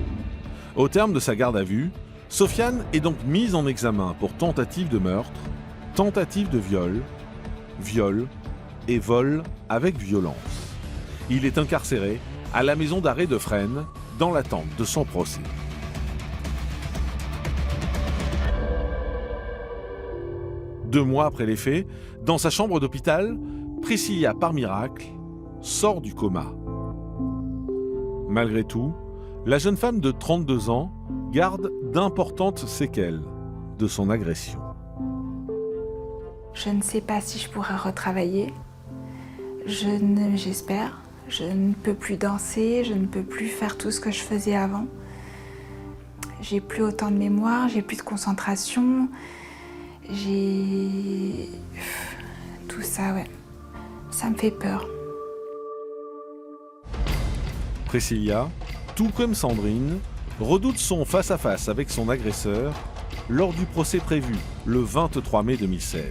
S2: Au terme de sa garde à vue, Sofiane est donc mise en examen pour tentative de meurtre, tentative de viol, viol et vol avec violence. Il est incarcéré à la maison d'arrêt de Fresnes dans l'attente de son procès. Deux mois après les faits, dans sa chambre d'hôpital, Priscilla, par miracle, sort du coma. Malgré tout, la jeune femme de 32 ans garde d'importantes séquelles de son agression.
S4: Je ne sais pas si je pourrai retravailler. J'espère. Je ne peux plus danser, je ne peux plus faire tout ce que je faisais avant. J'ai plus autant de mémoire, j'ai plus de concentration. Tout ça, ouais. Ça me fait peur.
S2: Priscilla, tout comme Sandrine, redoute son face-à-face avec son agresseur lors du procès prévu le 23 mai 2016.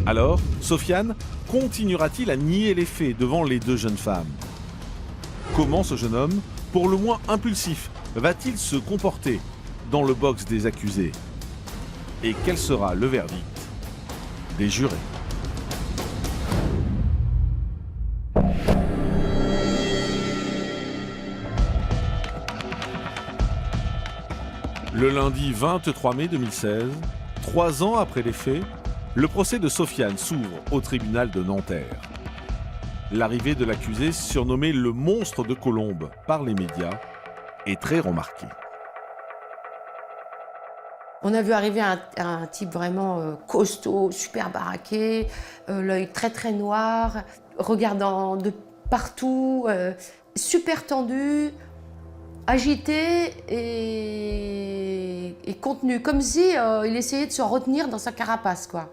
S2: Alors, Sofiane continuera-t-il à nier les faits devant les deux jeunes femmes? Comment ce jeune homme, pour le moins impulsif, va-t-il se comporter dans le box des accusés? Et quel sera le verdict des jurés? Le lundi 23 mai 2016, 3 ans après les faits, le procès de Sofiane s'ouvre au tribunal de Nanterre. L'arrivée de l'accusé, surnommé le monstre de Colombes par les médias, est très remarquée.
S12: On a vu arriver un type vraiment costaud, super baraqué, l'œil très très noir, regardant de partout, super tendu, agité et contenu, comme si il essayait de se retenir dans sa carapace, quoi.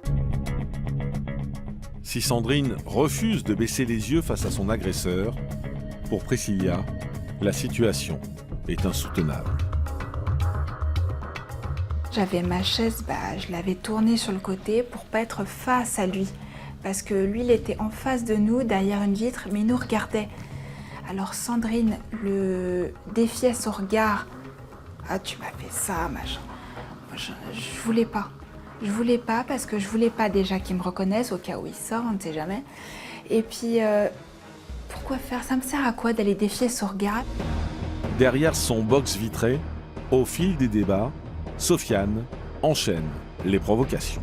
S2: Si Sandrine refuse de baisser les yeux face à son agresseur, pour Priscilla, la situation est insoutenable.
S4: J'avais ma chaise, je l'avais tournée sur le côté pour pas être face à lui. Parce que lui, il était en face de nous, derrière une vitre, mais il nous regardait. Alors Sandrine le défiait son regard. « Ah, tu m'as fait ça, machin. » Je voulais pas. Je voulais pas parce que je voulais pas déjà qu'il me reconnaisse au cas où il sort, on ne sait jamais. Et puis, pourquoi faire? Ça me sert à quoi d'aller défier son regard?
S2: Derrière son box vitré, au fil des débats, Sofiane enchaîne les provocations.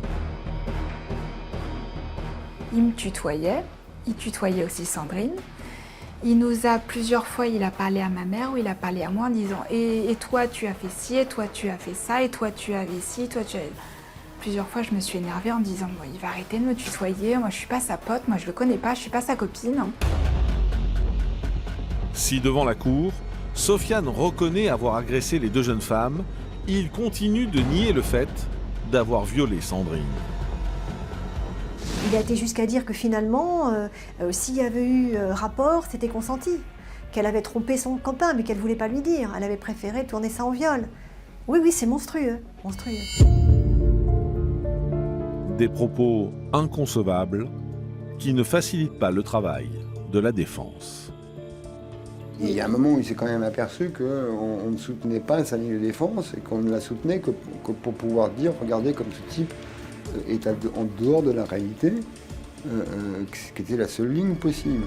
S4: Il me tutoyait, il tutoyait aussi Sandrine. Il nous a plusieurs fois, il a parlé à ma mère ou il a parlé à moi en disant « Et toi tu as fait ci, et toi tu as fait ça, et toi tu avais ci, toi tu as... » Plusieurs fois je me suis énervée en me disant « Il va arrêter de me tutoyer, moi je suis pas sa pote, moi je le connais pas, je suis pas sa copine. »
S2: Si devant la cour, Sofiane reconnaît avoir agressé les deux jeunes femmes, il continue de nier le fait d'avoir violé Sandrine.
S13: Il a été jusqu'à dire que finalement, s'il y avait eu rapport, c'était consenti. Qu'elle avait trompé son copain, mais qu'elle ne voulait pas lui dire. Elle avait préféré tourner ça en viol. Oui, oui, c'est monstrueux, monstrueux.
S2: Des propos inconcevables qui ne facilitent pas le travail de la défense.
S15: Il y a un moment où il s'est quand même aperçu qu'on ne soutenait pas sa ligne de défense et qu'on ne la soutenait que pour pouvoir dire, regardez comme ce type est en dehors de la réalité, qui était la seule ligne possible.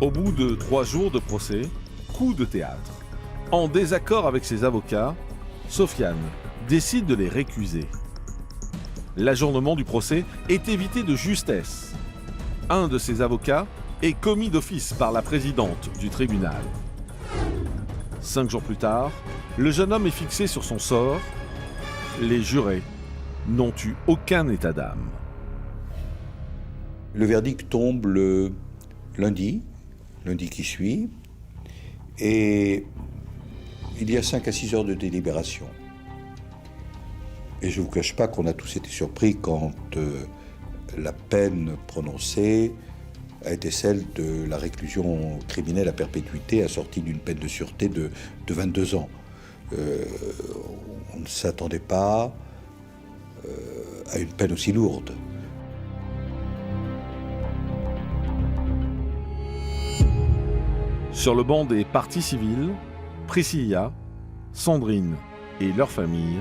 S2: Au bout de 3 jours de procès, coup de théâtre. En désaccord avec ses avocats, Sofiane décide de les récuser. L'ajournement du procès est évité de justesse. Un de ses avocats est commis d'office par la présidente du tribunal. 5 jours plus tard, le jeune homme est fixé sur son sort. Les jurés n'ont eu aucun état d'âme.
S14: Le verdict tombe le lundi qui suit, et il y a 5 à 6 heures de délibération. Et je ne vous cache pas qu'on a tous été surpris quand la peine prononcée a été celle de la réclusion criminelle à perpétuité assortie d'une peine de sûreté de 22 ans. On ne s'attendait pas à une peine aussi lourde.
S2: Sur le banc des parties civiles, Priscilla, Sandrine et leur famille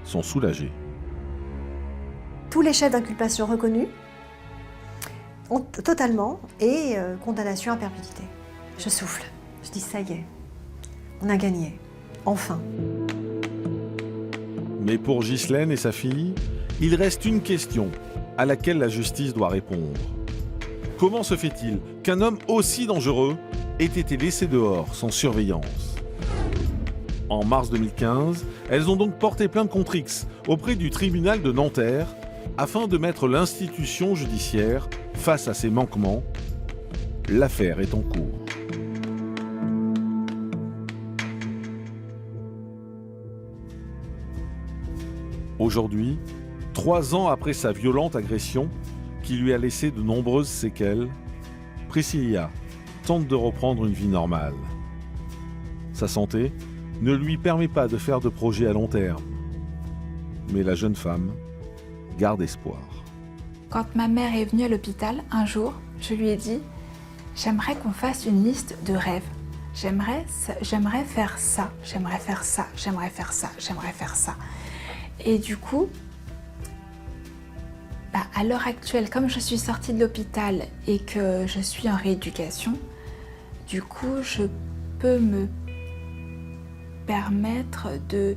S2: sont soulagés.
S13: Tous les chefs d'inculpation reconnus, totalement, et condamnation à perpétuité. Je souffle, je dis ça y est, on a gagné, enfin.
S2: Mais pour Ghislaine et sa fille, il reste une question à laquelle la justice doit répondre. Comment se fait-il qu'un homme aussi dangereux ait été laissé dehors sans surveillance? En mars 2015, elles ont donc porté plainte contre X auprès du tribunal de Nanterre afin de mettre l'institution judiciaire face à ses manquements. L'affaire est en cours. Aujourd'hui, 3 ans après sa violente agression qui lui a laissé de nombreuses séquelles, Priscilla tente de reprendre une vie normale. Sa santé ne lui permet pas de faire de projets à long terme. Mais la jeune femme garde espoir.
S4: Quand ma mère est venue à l'hôpital, un jour, je lui ai dit « J'aimerais qu'on fasse une liste de rêves. J'aimerais faire ça, j'aimerais faire ça, j'aimerais faire ça, j'aimerais faire ça. » Et du coup, à l'heure actuelle, comme je suis sortie de l'hôpital et que je suis en rééducation, du coup, je peux me permettre de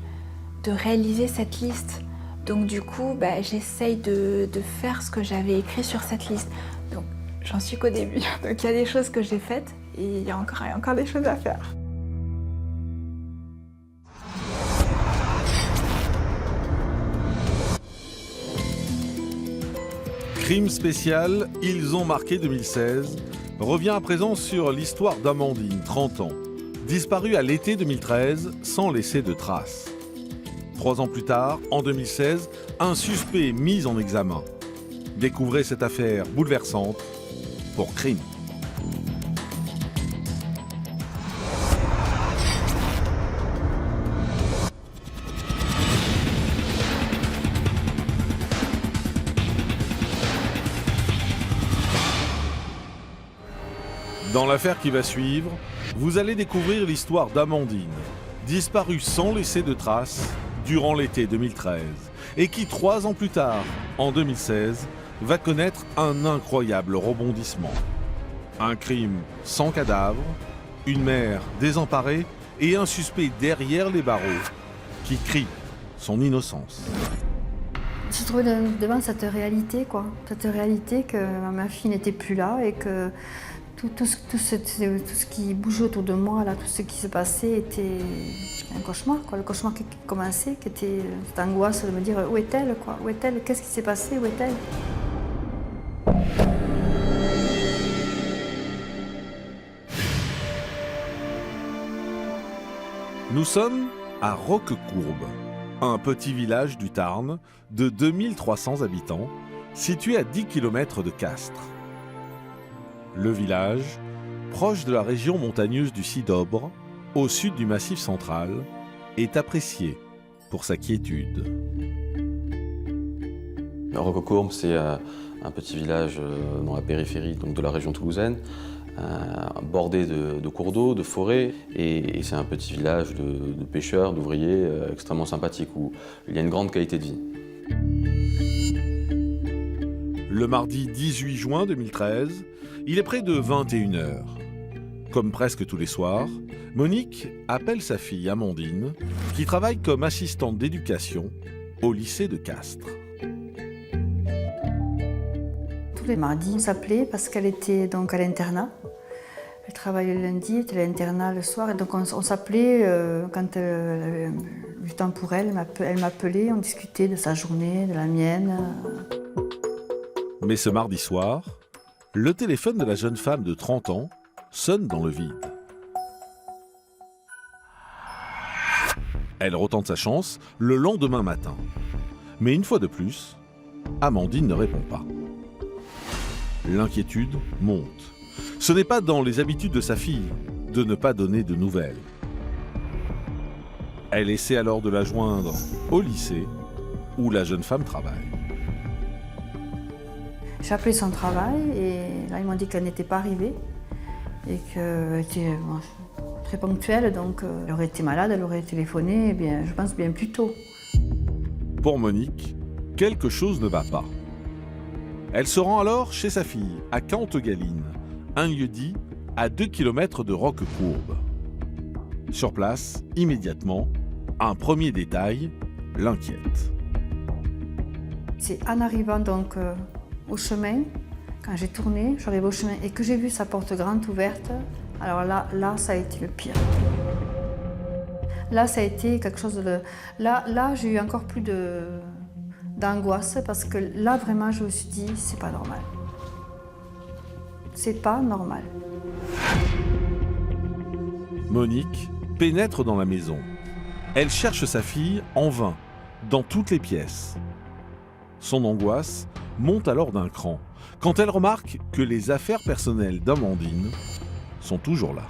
S4: réaliser cette liste. Donc du coup, j'essaye de faire ce que j'avais écrit sur cette liste. Donc j'en suis qu'au début. Donc il y a des choses que j'ai faites et il y a encore des choses à faire.
S2: Crime spécial, Ils ont marqué 2016, revient à présent sur l'histoire d'Amandine, 30 ans, disparue à l'été 2013 sans laisser de traces. 3 ans plus tard, en 2016, un suspect mis en examen. Découvrez cette affaire bouleversante pour crime. Dans l'affaire qui va suivre, vous allez découvrir l'histoire d'Amandine, disparue sans laisser de traces durant l'été 2013, et qui 3 ans plus tard, en 2016, va connaître un incroyable rebondissement. Un crime sans cadavre, une mère désemparée et un suspect derrière les barreaux qui crie son innocence.
S5: Je me trouvais devant cette réalité, quoi. Cette réalité que ma fille n'était plus là et que tout ce qui bougeait autour de moi, là, tout ce qui se passait était un cauchemar, quoi. Le cauchemar qui commençait, qui était cette angoisse de me dire où est-elle, quoi. Où est-elle? Qu'est-ce qui s'est passé? Où est-elle?
S2: Nous sommes à Roquecourbe, un petit village du Tarn de 2300 habitants, situé à 10 km de Castres. Le village, proche de la région montagneuse du Sidobre, au sud du Massif central, est apprécié pour sa quiétude.
S17: Roquecourbe, c'est un petit village dans la périphérie donc de la région toulousaine, bordé de cours d'eau, de forêts, et c'est un petit village de pêcheurs, d'ouvriers extrêmement sympathique où il y a une grande qualité de vie.
S2: Le mardi 18 juin 2013, il est près de 21h. Comme presque tous les soirs, Monique appelle sa fille Amandine, qui travaille comme assistante d'éducation au lycée de Castres.
S5: Tous les mardis, on s'appelait parce qu'elle était donc à l'internat. Elle travaillait le lundi, elle était à l'internat le soir, et donc on s'appelait quand elle avait du temps pour elle. Elle m'appelait, on discutait de sa journée, de la mienne.
S2: Mais ce mardi soir, le téléphone de la jeune femme de 30 ans sonne dans le vide. Elle retente sa chance le lendemain matin. Mais une fois de plus, Amandine ne répond pas. L'inquiétude monte. Ce n'est pas dans les habitudes de sa fille de ne pas donner de nouvelles. Elle essaie alors de la joindre au lycée où la jeune femme travaille.
S5: J'ai appelé son travail et là ils m'ont dit qu'elle n'était pas arrivée et qu'elle était très ponctuelle, donc elle aurait été malade, elle aurait téléphoné, je pense bien plus tôt.
S2: Pour Monique, quelque chose ne va pas. Elle se rend alors chez sa fille, à Cantegaline, un lieu-dit à 2 km de Roquecourbe. Sur place, immédiatement, un premier détail l'inquiète.
S5: C'est en arrivant donc au chemin, quand j'ai tourné, j'arrive au chemin et que j'ai vu sa porte grande ouverte, alors là ça a été le pire. Là ça a été quelque chose de... Là j'ai eu encore plus d'angoisse parce que là vraiment je me suis dit c'est pas normal. C'est pas normal.
S2: Monique pénètre dans la maison. Elle cherche sa fille en vain, dans toutes les pièces. Son angoisse monte alors d'un cran, quand elle remarque que les affaires personnelles d'Amandine sont toujours là.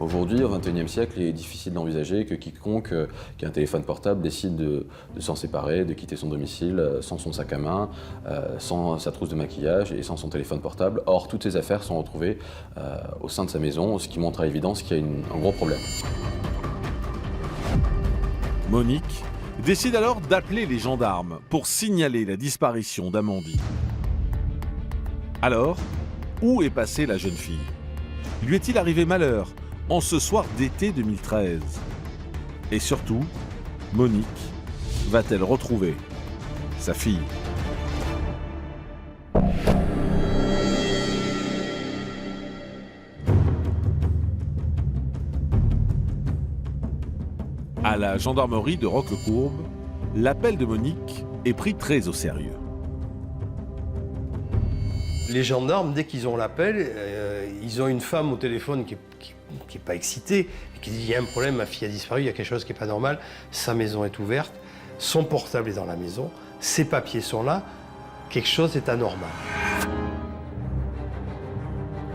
S17: Aujourd'hui, au XXIe siècle, il est difficile d'envisager que quiconque qui a un téléphone portable décide de s'en séparer, de quitter son domicile sans son sac à main, sans sa trousse de maquillage et sans son téléphone portable. Or, toutes ces affaires sont retrouvées au sein de sa maison, ce qui montre à l'évidence qu'il y a un gros problème.
S2: Monique décide alors d'appeler les gendarmes pour signaler la disparition d'Amandine. Alors, où est passée la jeune fille? Lui est-il arrivé malheur en ce soir d'été 2013? Et surtout, Monique va-t-elle retrouver sa fille? À la gendarmerie de Roquecourbe, l'appel de Monique est pris très au sérieux.
S18: Les gendarmes, dès qu'ils ont l'appel, ils ont une femme au téléphone qui n'est pas excitée, et qui dit « il y a un problème, ma fille a disparu, il y a quelque chose qui n'est pas normal, sa maison est ouverte, son portable est dans la maison, ses papiers sont là, quelque chose est anormal ».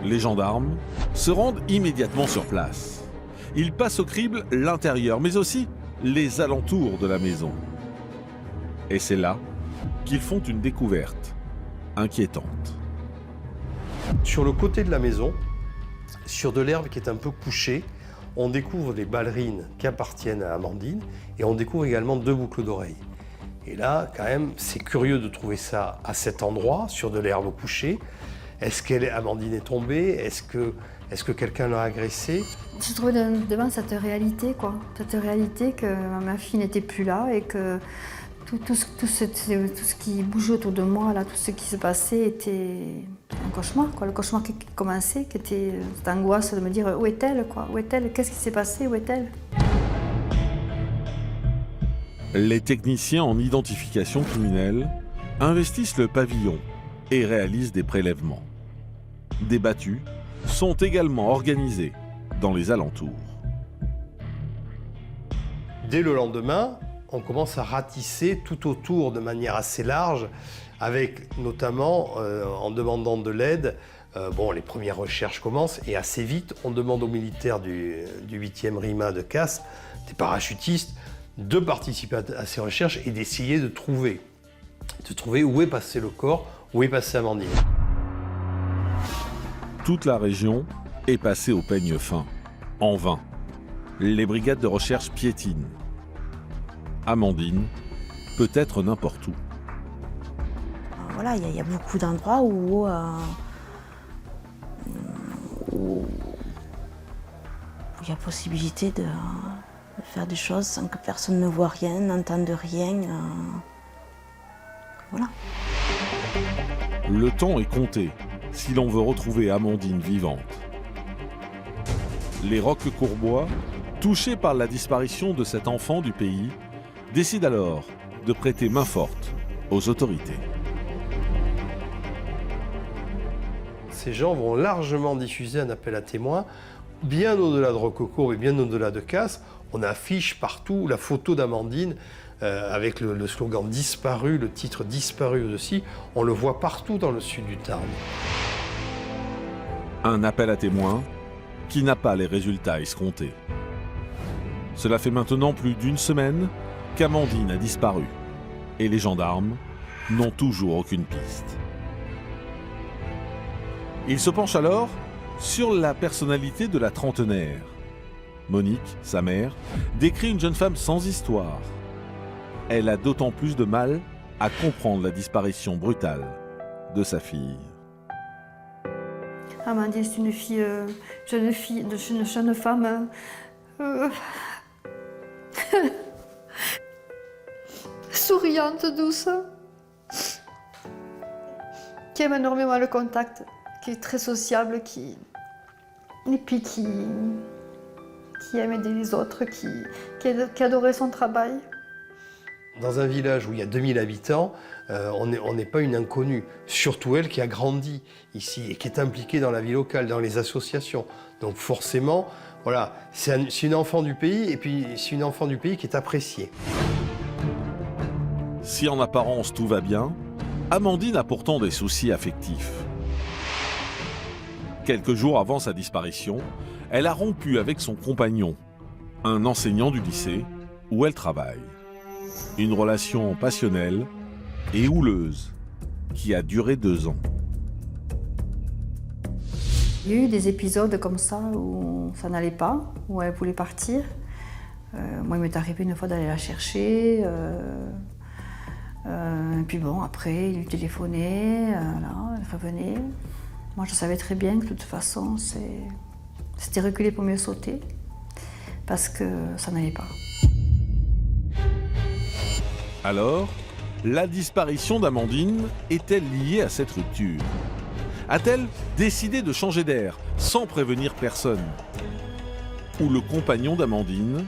S2: Les gendarmes se rendent immédiatement sur place. Ils passent au crible l'intérieur, mais aussi les alentours de la maison. Et c'est là qu'ils font une découverte inquiétante.
S18: Sur le côté de la maison, sur de l'herbe qui est un peu couchée, on découvre des ballerines qui appartiennent à Amandine et on découvre également 2 boucles d'oreilles. Et là, quand même, c'est curieux de trouver ça à cet endroit, sur de l'herbe couchée. Est-ce qu'Amandine est tombée? Est-ce que quelqu'un l'a agressée?
S5: Je trouvais devant cette réalité, quoi. Cette réalité que ma fille n'était plus là et que tout ce qui bougeait autour de moi, là, tout ce qui se passait était un cauchemar, quoi. Le cauchemar qui commençait, qui était cette angoisse de me dire où est-elle, quoi? Où est-elle? Qu'est-ce qui s'est passé? Où est-elle?
S2: Les techniciens en identification criminelle investissent le pavillon et réalisent des prélèvements. Des battues sont également organisées dans les alentours.
S18: Dès le lendemain, on commence à ratisser tout autour de manière assez large, avec notamment, en demandant de l'aide, les premières recherches commencent et assez vite, on demande aux militaires du 8e RIMA de Castres, des parachutistes, de participer à ces recherches et d'essayer de trouver où est passé le corps, où est passée Amandine.
S2: Toute la région est passée au peigne fin, en vain. Les brigades de recherche piétinent. Amandine peut être n'importe où.
S8: Voilà, il y a beaucoup d'endroits où il y a possibilité de faire des choses sans que personne ne voit rien, n'entende rien. Voilà.
S2: Le temps est compté si l'on veut retrouver Amandine vivante. Les Roquecourbois, touchés par la disparition de cet enfant du pays, décident alors de prêter main forte aux autorités.
S18: Ces gens vont largement diffuser un appel à témoins, bien au-delà de Roquecourbe et bien au-delà de Castres. On affiche partout la photo d'Amandine avec le slogan « Disparu », le titre « Disparu » aussi. On le voit partout dans le sud du Tarn.
S2: Un appel à témoins qui n'a pas les résultats escomptés. Cela fait maintenant plus d'1 semaine qu'Amandine a disparu et les gendarmes n'ont toujours aucune piste. Ils se penchent alors sur la personnalité de la trentenaire. Monique, sa mère, décrit une jeune femme sans histoire. Elle a d'autant plus de mal à comprendre la disparition brutale de sa fille.
S5: Amandine, c'est une jeune femme souriante, douce, qui aime énormément le contact, qui est très sociable, qui aime aider les autres, qui adorait son travail.
S18: Dans un village où il y a 2000 habitants, on n'est pas une inconnue. Surtout elle qui a grandi ici et qui est impliquée dans la vie locale, dans les associations. Donc forcément, voilà, c'est une enfant du pays et puis c'est une enfant du pays qui est appréciée.
S2: Si en apparence tout va bien, Amandine a pourtant des soucis affectifs. Quelques jours avant sa disparition, elle a rompu avec son compagnon, un enseignant du lycée où elle travaille. Une relation passionnelle et houleuse qui a duré 2 ans.
S5: Il y a eu des épisodes comme ça où ça n'allait pas, où elle voulait partir. Moi, il m'est arrivé une fois d'aller la chercher. Et puis bon, après, il lui téléphonait, elle revenait. Moi, je savais très bien que de toute façon, C'était reculer pour mieux sauter, parce que ça n'allait pas.
S2: Alors, la disparition d'Amandine est-elle liée à cette rupture? A-t-elle décidé de changer d'air sans prévenir personne? Ou le compagnon d'Amandine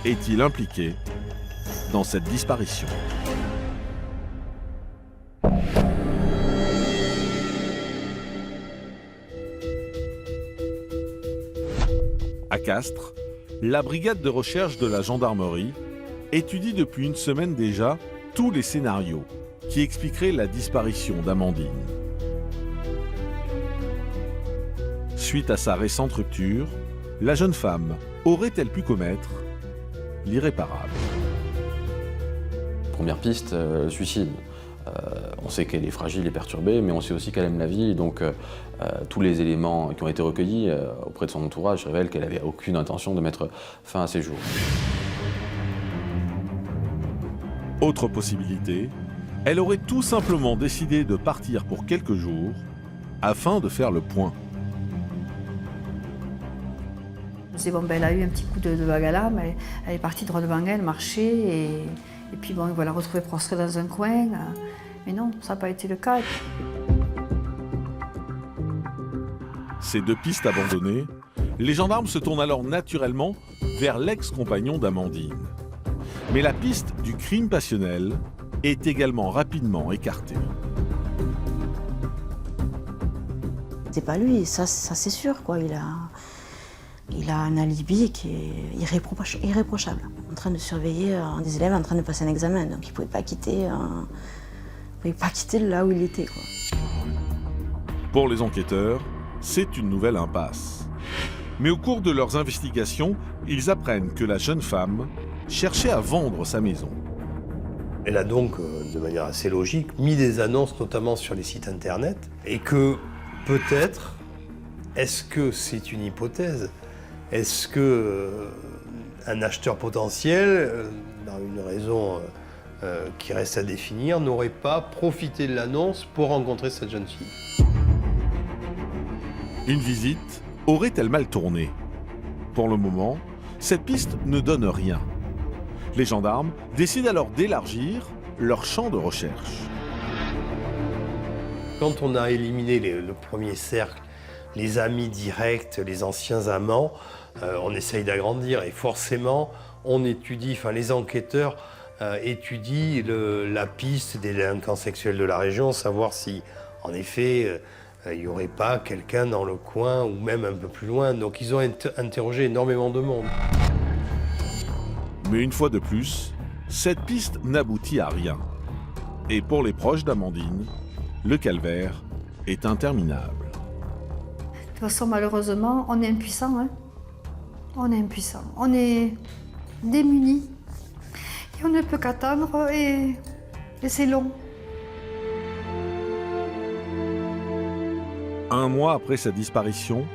S2: est-il impliqué dans cette disparition? À Castres, la brigade de recherche de la gendarmerie étudie depuis une semaine déjà tous les scénarios qui expliqueraient la disparition d'Amandine. Suite à sa récente rupture, la jeune femme aurait-elle pu commettre l'irréparable?
S17: Première piste, suicide. On sait qu'elle est fragile et perturbée, mais on sait aussi qu'elle aime la vie. Donc tous les éléments qui ont été recueillis auprès de son entourage révèlent qu'elle n'avait aucune intention de mettre fin à ses jours.
S2: Autre possibilité, elle aurait tout simplement décidé de partir pour quelques jours afin de faire le point.
S5: C'est bon, elle a eu un petit coup de vague à l'âme, elle est partie droit devant elle, marcher, et puis bon, on l'a retrouvée prostrée dans un coin. Mais non, ça n'a pas été le cas.
S2: Ces deux pistes abandonnées, les gendarmes se tournent alors naturellement vers l'ex-compagnon d'Amandine. Mais la piste du crime passionnel est également rapidement écartée.
S8: C'est pas lui, ça c'est sûr, quoi. Il a un alibi qui est irréprochable. En train de surveiller des élèves en train de passer un examen, donc il ne pouvait pas quitter là où il était, quoi.
S2: Pour les enquêteurs, c'est une nouvelle impasse. Mais au cours de leurs investigations, ils apprennent que la jeune femme cherchait à vendre sa maison.
S18: Elle a donc, de manière assez logique, mis des annonces, notamment sur les sites internet, et que peut-être, est-ce que c'est une hypothèse, est-ce que un acheteur potentiel, dans une raison qui reste à définir, n'aurait pas profité de l'annonce pour rencontrer cette jeune fille?
S2: Une visite aurait-elle mal tourné? Pour le moment, cette piste ne donne rien. Les gendarmes décident alors d'élargir leur champ de recherche.
S18: Quand on a éliminé le premier cercle, les amis directs, les anciens amants, on essaye d'agrandir et forcément on étudie, les enquêteurs étudient la piste des délinquants sexuels de la région, savoir si en effet il n'y aurait pas quelqu'un dans le coin ou même un peu plus loin. Donc ils ont interrogé énormément de monde.
S2: Mais une fois de plus, cette piste n'aboutit à rien. Et pour les proches d'Amandine, le calvaire est interminable.
S5: De toute façon, malheureusement, on est impuissant. Hein. On est impuissant. On est démunis. Et on ne peut qu'attendre et c'est long.
S2: Un mois après sa disparition,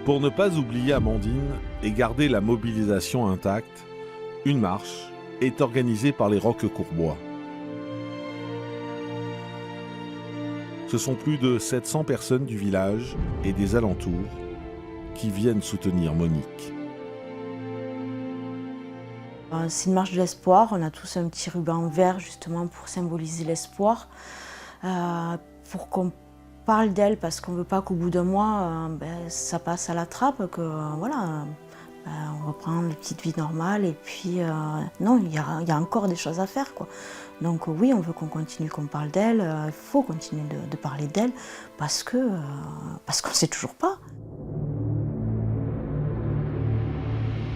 S2: pour ne pas oublier Amandine et garder la mobilisation intacte, une marche est organisée par les Roquecourbois. Ce sont plus de 700 personnes du village et des alentours qui viennent soutenir Monique.
S8: C'est une marche de l'espoir, on a tous un petit ruban vert justement pour symboliser l'espoir, pour qu'on parle d'elle parce qu'on ne veut pas qu'au bout d'un mois ça passe à la trappe, que voilà, on reprend une petite vie normale et puis non, il y a encore des choses à faire, quoi. Donc oui, on veut qu'on continue, qu'on parle d'elle, il faut continuer de parler d'elle parce qu'on ne sait toujours pas.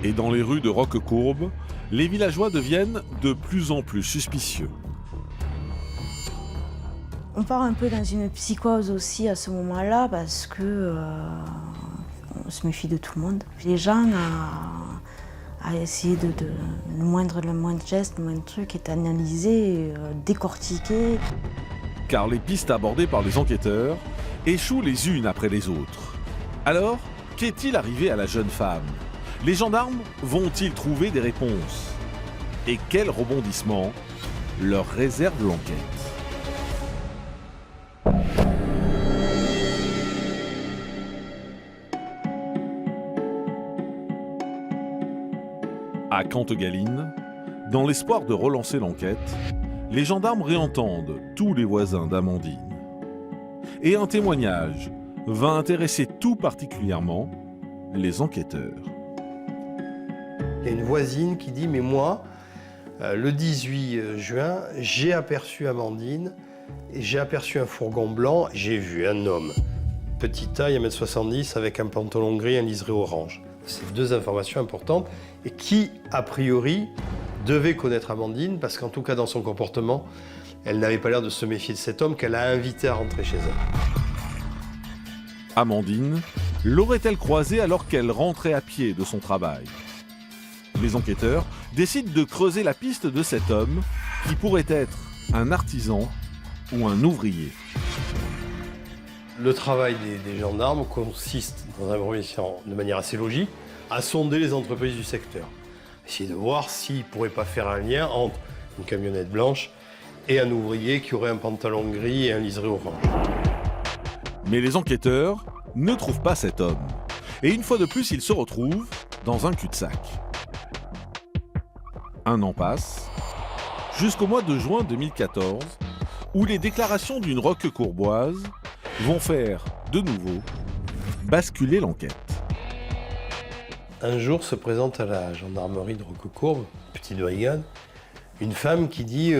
S2: Et dans les rues de Roquecourbe, les villageois deviennent de plus en plus suspicieux.
S8: On part un peu dans une psychose aussi à ce moment-là parce que on se méfie de tout le monde. Les gens à essayer le moindre geste, le moindre truc est analysé, décortiqué.
S2: Car les pistes abordées par les enquêteurs échouent les unes après les autres. Alors, qu'est-il arrivé à la jeune femme? Les gendarmes vont-ils trouver des réponses? Et quel rebondissement leur réserve l'enquête? Cantegaline, dans l'espoir de relancer l'enquête, les gendarmes réentendent tous les voisins d'Amandine. Et un témoignage va intéresser tout particulièrement les enquêteurs.
S18: Il y a une voisine qui dit « Mais moi, le 18 juin, j'ai aperçu Amandine, et j'ai aperçu un fourgon blanc, j'ai vu un homme, petite taille, 1m70, avec un pantalon gris et un liseré orange. » C'est deux informations importantes et qui, a priori, devait connaître Amandine parce qu'en tout cas, dans son comportement, elle n'avait pas l'air de se méfier de cet homme qu'elle a invité à rentrer chez elle.
S2: Amandine l'aurait-elle croisé alors qu'elle rentrait à pied de son travail? Les enquêteurs décident de creuser la piste de cet homme qui pourrait être un artisan ou un ouvrier.
S18: Le travail des gendarmes consiste, dans un premier temps, de manière assez logique, à sonder les entreprises du secteur. Essayer de voir s'ils ne pourraient pas faire un lien entre une camionnette blanche et un ouvrier qui aurait un pantalon gris et un liseré orange.
S2: Mais les enquêteurs ne trouvent pas cet homme. Et une fois de plus, ils se retrouvent dans un cul-de-sac. Un an passe, jusqu'au mois de juin 2014, où les déclarations d'une Roquecourboise vont faire, de nouveau, basculer l'enquête.
S18: Un jour se présente à la gendarmerie de Roquecourbe, petite brigade, une femme qui dit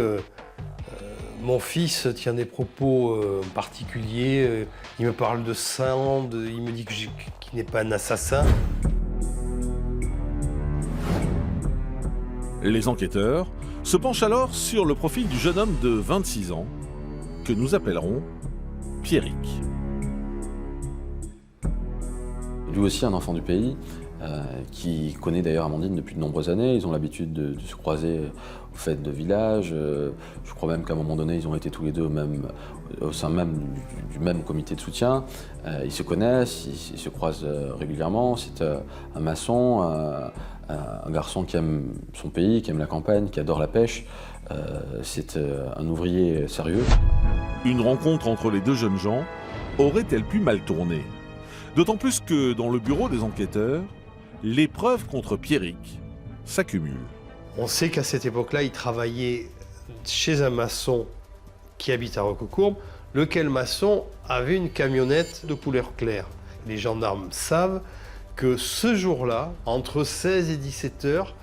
S18: mon fils tient des propos particuliers, il me parle de sang, il me dit qu'il n'est pas un assassin.
S2: Les enquêteurs se penchent alors sur le profil du jeune homme de 26 ans, que nous appellerons Pierrick.
S17: Lui aussi un enfant du pays, qui connaît d'ailleurs Amandine depuis de nombreuses années. Ils ont l'habitude de se croiser aux fêtes de village. Je crois même qu'à un moment donné, ils ont été tous les deux au sein même du même comité de soutien. Ils se connaissent, ils se croisent régulièrement. C'est un maçon, un garçon qui aime son pays, qui aime la campagne, qui adore la pêche. C'est un ouvrier sérieux.
S2: Une rencontre entre les deux jeunes gens aurait-elle pu mal tourner? D'autant plus que dans le bureau des enquêteurs, les preuves contre Pierrick s'accumulent.
S18: On sait qu'à cette époque-là, il travaillait chez un maçon qui habite à Roquecourbe, lequel maçon avait une camionnette de couleur claire. Les gendarmes savent que ce jour-là, entre 16 et 17 heures,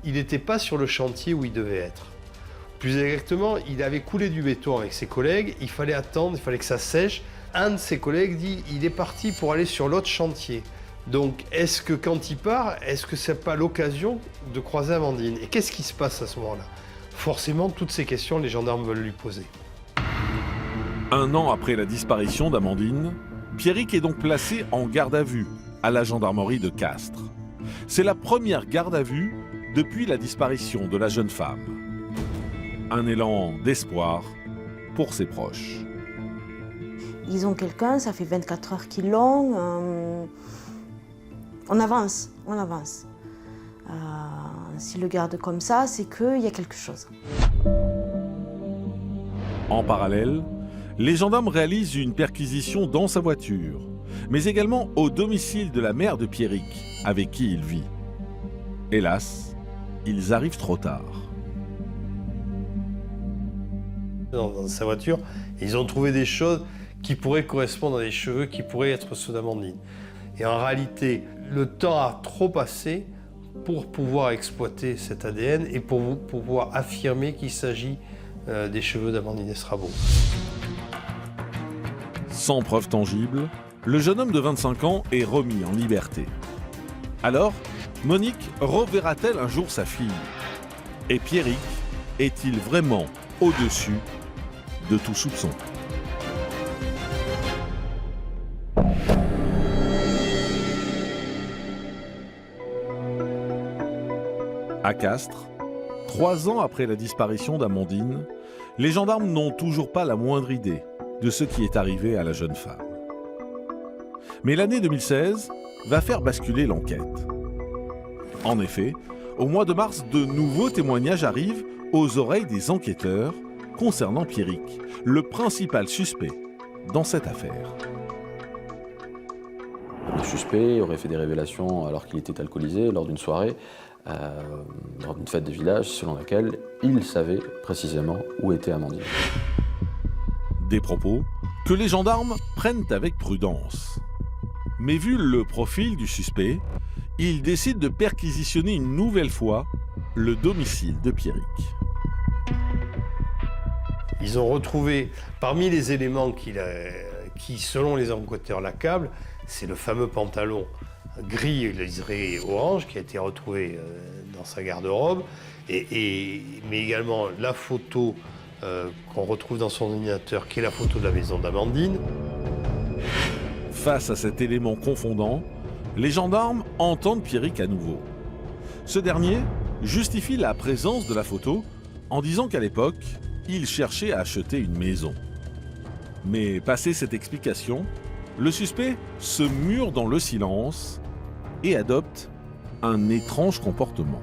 S18: il n'était pas sur le chantier où il devait être. Plus exactement, il avait coulé du béton avec ses collègues, il fallait attendre, il fallait que ça sèche. Un de ses collègues dit il est parti pour aller sur l'autre chantier. Donc est-ce que quand il part, est-ce que c'est pas l'occasion de croiser Amandine? Et qu'est-ce qui se passe à ce moment-là? Forcément, toutes ces questions, les gendarmes veulent lui poser.
S2: Un an après la disparition d'Amandine, Pierrick est donc placé en garde à vue à la gendarmerie de Castres. C'est la première garde à vue depuis la disparition de la jeune femme. Un élan d'espoir pour ses proches.
S8: Ils ont quelqu'un, ça fait 24 heures qu'ils l'ont. On avance, on avance. S'ils le gardent comme ça, c'est qu'il y a quelque chose.
S2: En parallèle, les gendarmes réalisent une perquisition dans sa voiture, mais également au domicile de la mère de Pierrick, avec qui il vit. Hélas, ils arrivent trop tard.
S18: Dans sa voiture, ils ont trouvé des choses qui pourraient correspondre à des cheveux qui pourraient être ceux d'Amandine. Et en réalité, le temps a trop passé pour pouvoir exploiter cet ADN et pour pouvoir affirmer qu'il s'agit des cheveux d'Amandine Estrabon.
S2: Sans preuve tangible, le jeune homme de 25 ans est remis en liberté. Alors, Monique reverra-t-elle un jour sa fille? Et Pierrick est-il vraiment au-dessus de tout soupçon? À Castres, 3 ans après la disparition d'Amandine, les gendarmes n'ont toujours pas la moindre idée de ce qui est arrivé à la jeune femme. Mais l'année 2016 va faire basculer l'enquête. En effet, au mois de mars, de nouveaux témoignages arrivent aux oreilles des enquêteurs concernant Pierrick, le principal suspect dans cette affaire.
S17: Le suspect aurait fait des révélations alors qu'il était alcoolisé lors d'une soirée. lors d'une fête de village selon laquelle il savait précisément où était Amandine.
S2: Des propos que les gendarmes prennent avec prudence. Mais vu le profil du suspect, ils décident de perquisitionner une nouvelle fois le domicile de Pierrick.
S18: Ils ont retrouvé, parmi les éléments qui selon les enquêteurs, l'accablent, c'est le fameux pantalon gris liseré orange qui a été retrouvé dans sa garde-robe, mais également la photo qu'on retrouve dans son ordinateur, qui est la photo de la maison d'Amandine.
S2: Face à cet élément confondant, les gendarmes entendent Pierrick à nouveau. Ce dernier justifie la présence de la photo en disant qu'à l'époque, il cherchait à acheter une maison. Mais passé cette explication, le suspect se mure dans le silence et adopte un étrange comportement.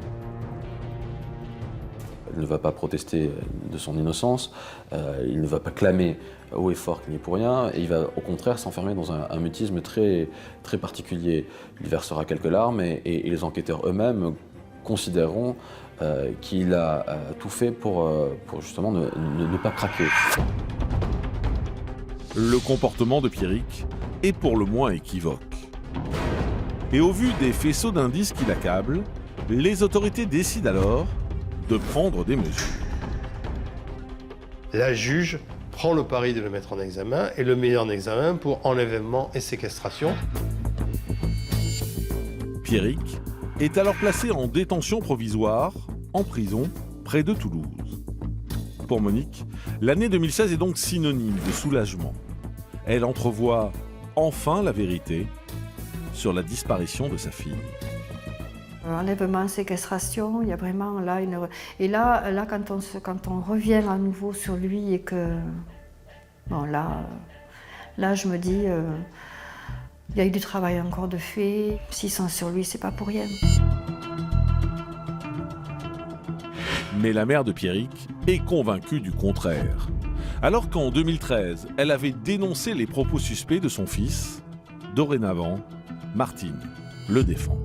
S17: Il ne va pas protester de son innocence, il ne va pas clamer haut et fort qu'il n'y est pour rien, et il va au contraire s'enfermer dans un mutisme très, très particulier. Il versera quelques larmes et les enquêteurs eux-mêmes considéreront qu'il a tout fait pour justement ne pas craquer.
S2: Le comportement de Pierrick est pour le moins équivoque. Et au vu des faisceaux d'indices qui l'accablent, les autorités décident alors de prendre des mesures.
S18: La juge prend le pari de le mettre en examen et le met en examen pour enlèvement et séquestration.
S2: Pierrick est alors placé en détention provisoire, en prison, près de Toulouse. Pour Monique, l'année 2016 est donc synonyme de soulagement. Elle entrevoit enfin la vérité sur la disparition de sa fille.
S5: Enlèvement, séquestration, il y a vraiment là une... Et là quand on revient à nouveau sur lui et que... Bon, là je me dis, il y a eu du travail encore de fait. S'ils sont sur lui, c'est pas pour rien.
S2: Mais la mère de Pierrick est convaincue du contraire. Alors qu'en 2013, elle avait dénoncé les propos suspects de son fils, dorénavant, Martine le défend.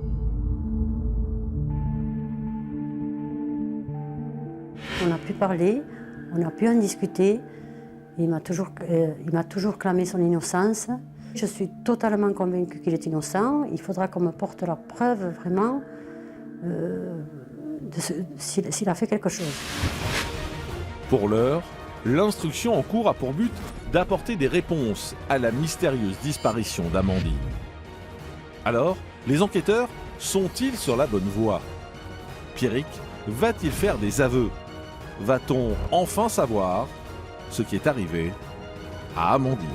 S19: On a pu parler, on a pu en discuter. Il m'a toujours clamé son innocence. Je suis totalement convaincue qu'il est innocent. Il faudra qu'on me porte la preuve vraiment s'il a fait quelque chose.
S2: Pour l'heure, l'instruction en cours a pour but d'apporter des réponses à la mystérieuse disparition d'Amandine. Alors, les enquêteurs sont-ils sur la bonne voie? Pierrick va-t-il faire des aveux? Va-t-on enfin savoir ce qui est arrivé à Amandine?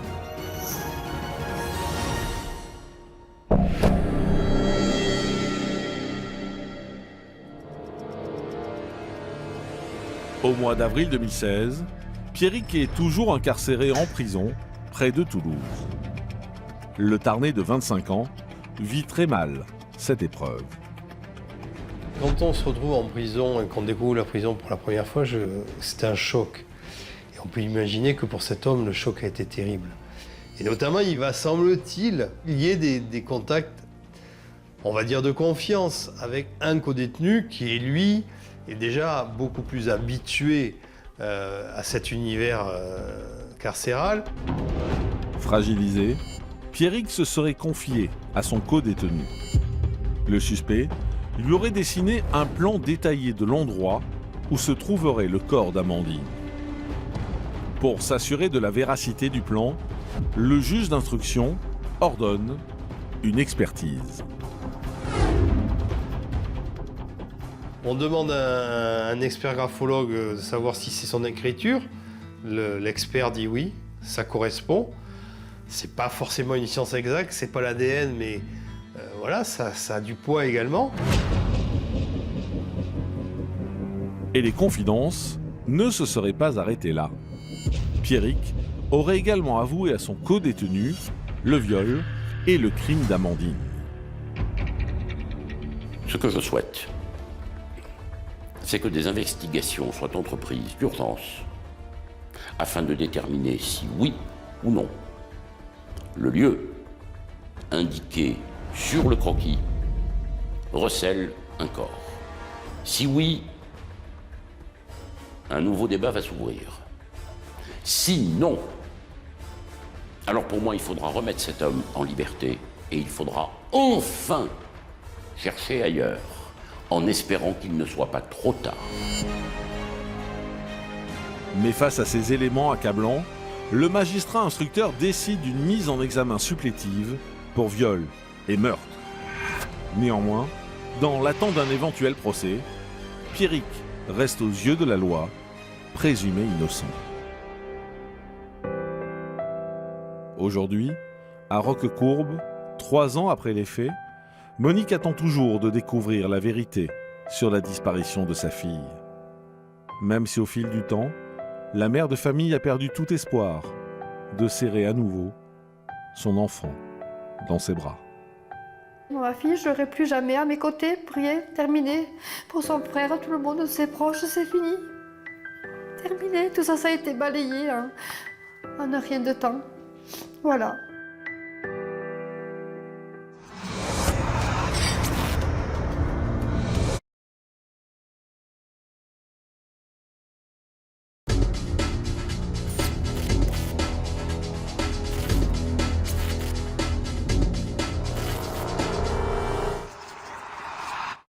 S2: Au mois d'avril 2016, Pierrick est toujours incarcéré en prison près de Toulouse. Le Tarnais de 25 ans vit très mal cette épreuve.
S18: Quand on se retrouve en prison et qu'on découvre la prison pour la première fois, c'était un choc. Et on peut imaginer que pour cet homme, le choc a été terrible. Et notamment, il va, semble-t-il, y ait des contacts, on va dire, de confiance avec un codétenu qui, lui, est déjà beaucoup plus habitué à cet univers carcéral.
S2: Fragilisé, Pierrick se serait confié à son codétenu. Le suspect lui aurait dessiné un plan détaillé de l'endroit où se trouverait le corps d'Amandine. Pour s'assurer de la véracité du plan, le juge d'instruction ordonne une expertise.
S18: On demande à un expert graphologue de savoir si c'est son écriture. L'expert dit oui, ça correspond. C'est pas forcément une science exacte, c'est pas l'ADN, mais voilà, ça a du poids également.
S2: Et les confidences ne se seraient pas arrêtées là. Pierrick aurait également avoué à son codétenu le viol et le crime d'Amandine.
S20: Ce que je souhaite, c'est que des investigations soient entreprises d'urgence afin de déterminer si oui ou non le lieu indiqué sur le croquis recèle un corps. Si oui, un nouveau débat va s'ouvrir. Si non, alors pour moi, il faudra remettre cet homme en liberté et il faudra enfin chercher ailleurs, en espérant qu'il ne soit pas trop tard.
S2: Mais face à ces éléments accablants, le magistrat instructeur décide d'une mise en examen supplétive pour viol et meurtre. Néanmoins, dans l'attente d'un éventuel procès, Pierrick reste aux yeux de la loi présumé innocent. Aujourd'hui, à Roquecourbe, 3 ans après les faits, Monique attend toujours de découvrir la vérité sur la disparition de sa fille. Même si au fil du temps, la mère de famille a perdu tout espoir de serrer à nouveau son enfant dans ses bras.
S5: Ma fille, je l'aurai plus jamais à mes côtés, pour rien, terminé. Pour son frère, tout le monde, ses proches, c'est fini. Terminé, tout ça, ça a été balayé en un rien de temps. Voilà.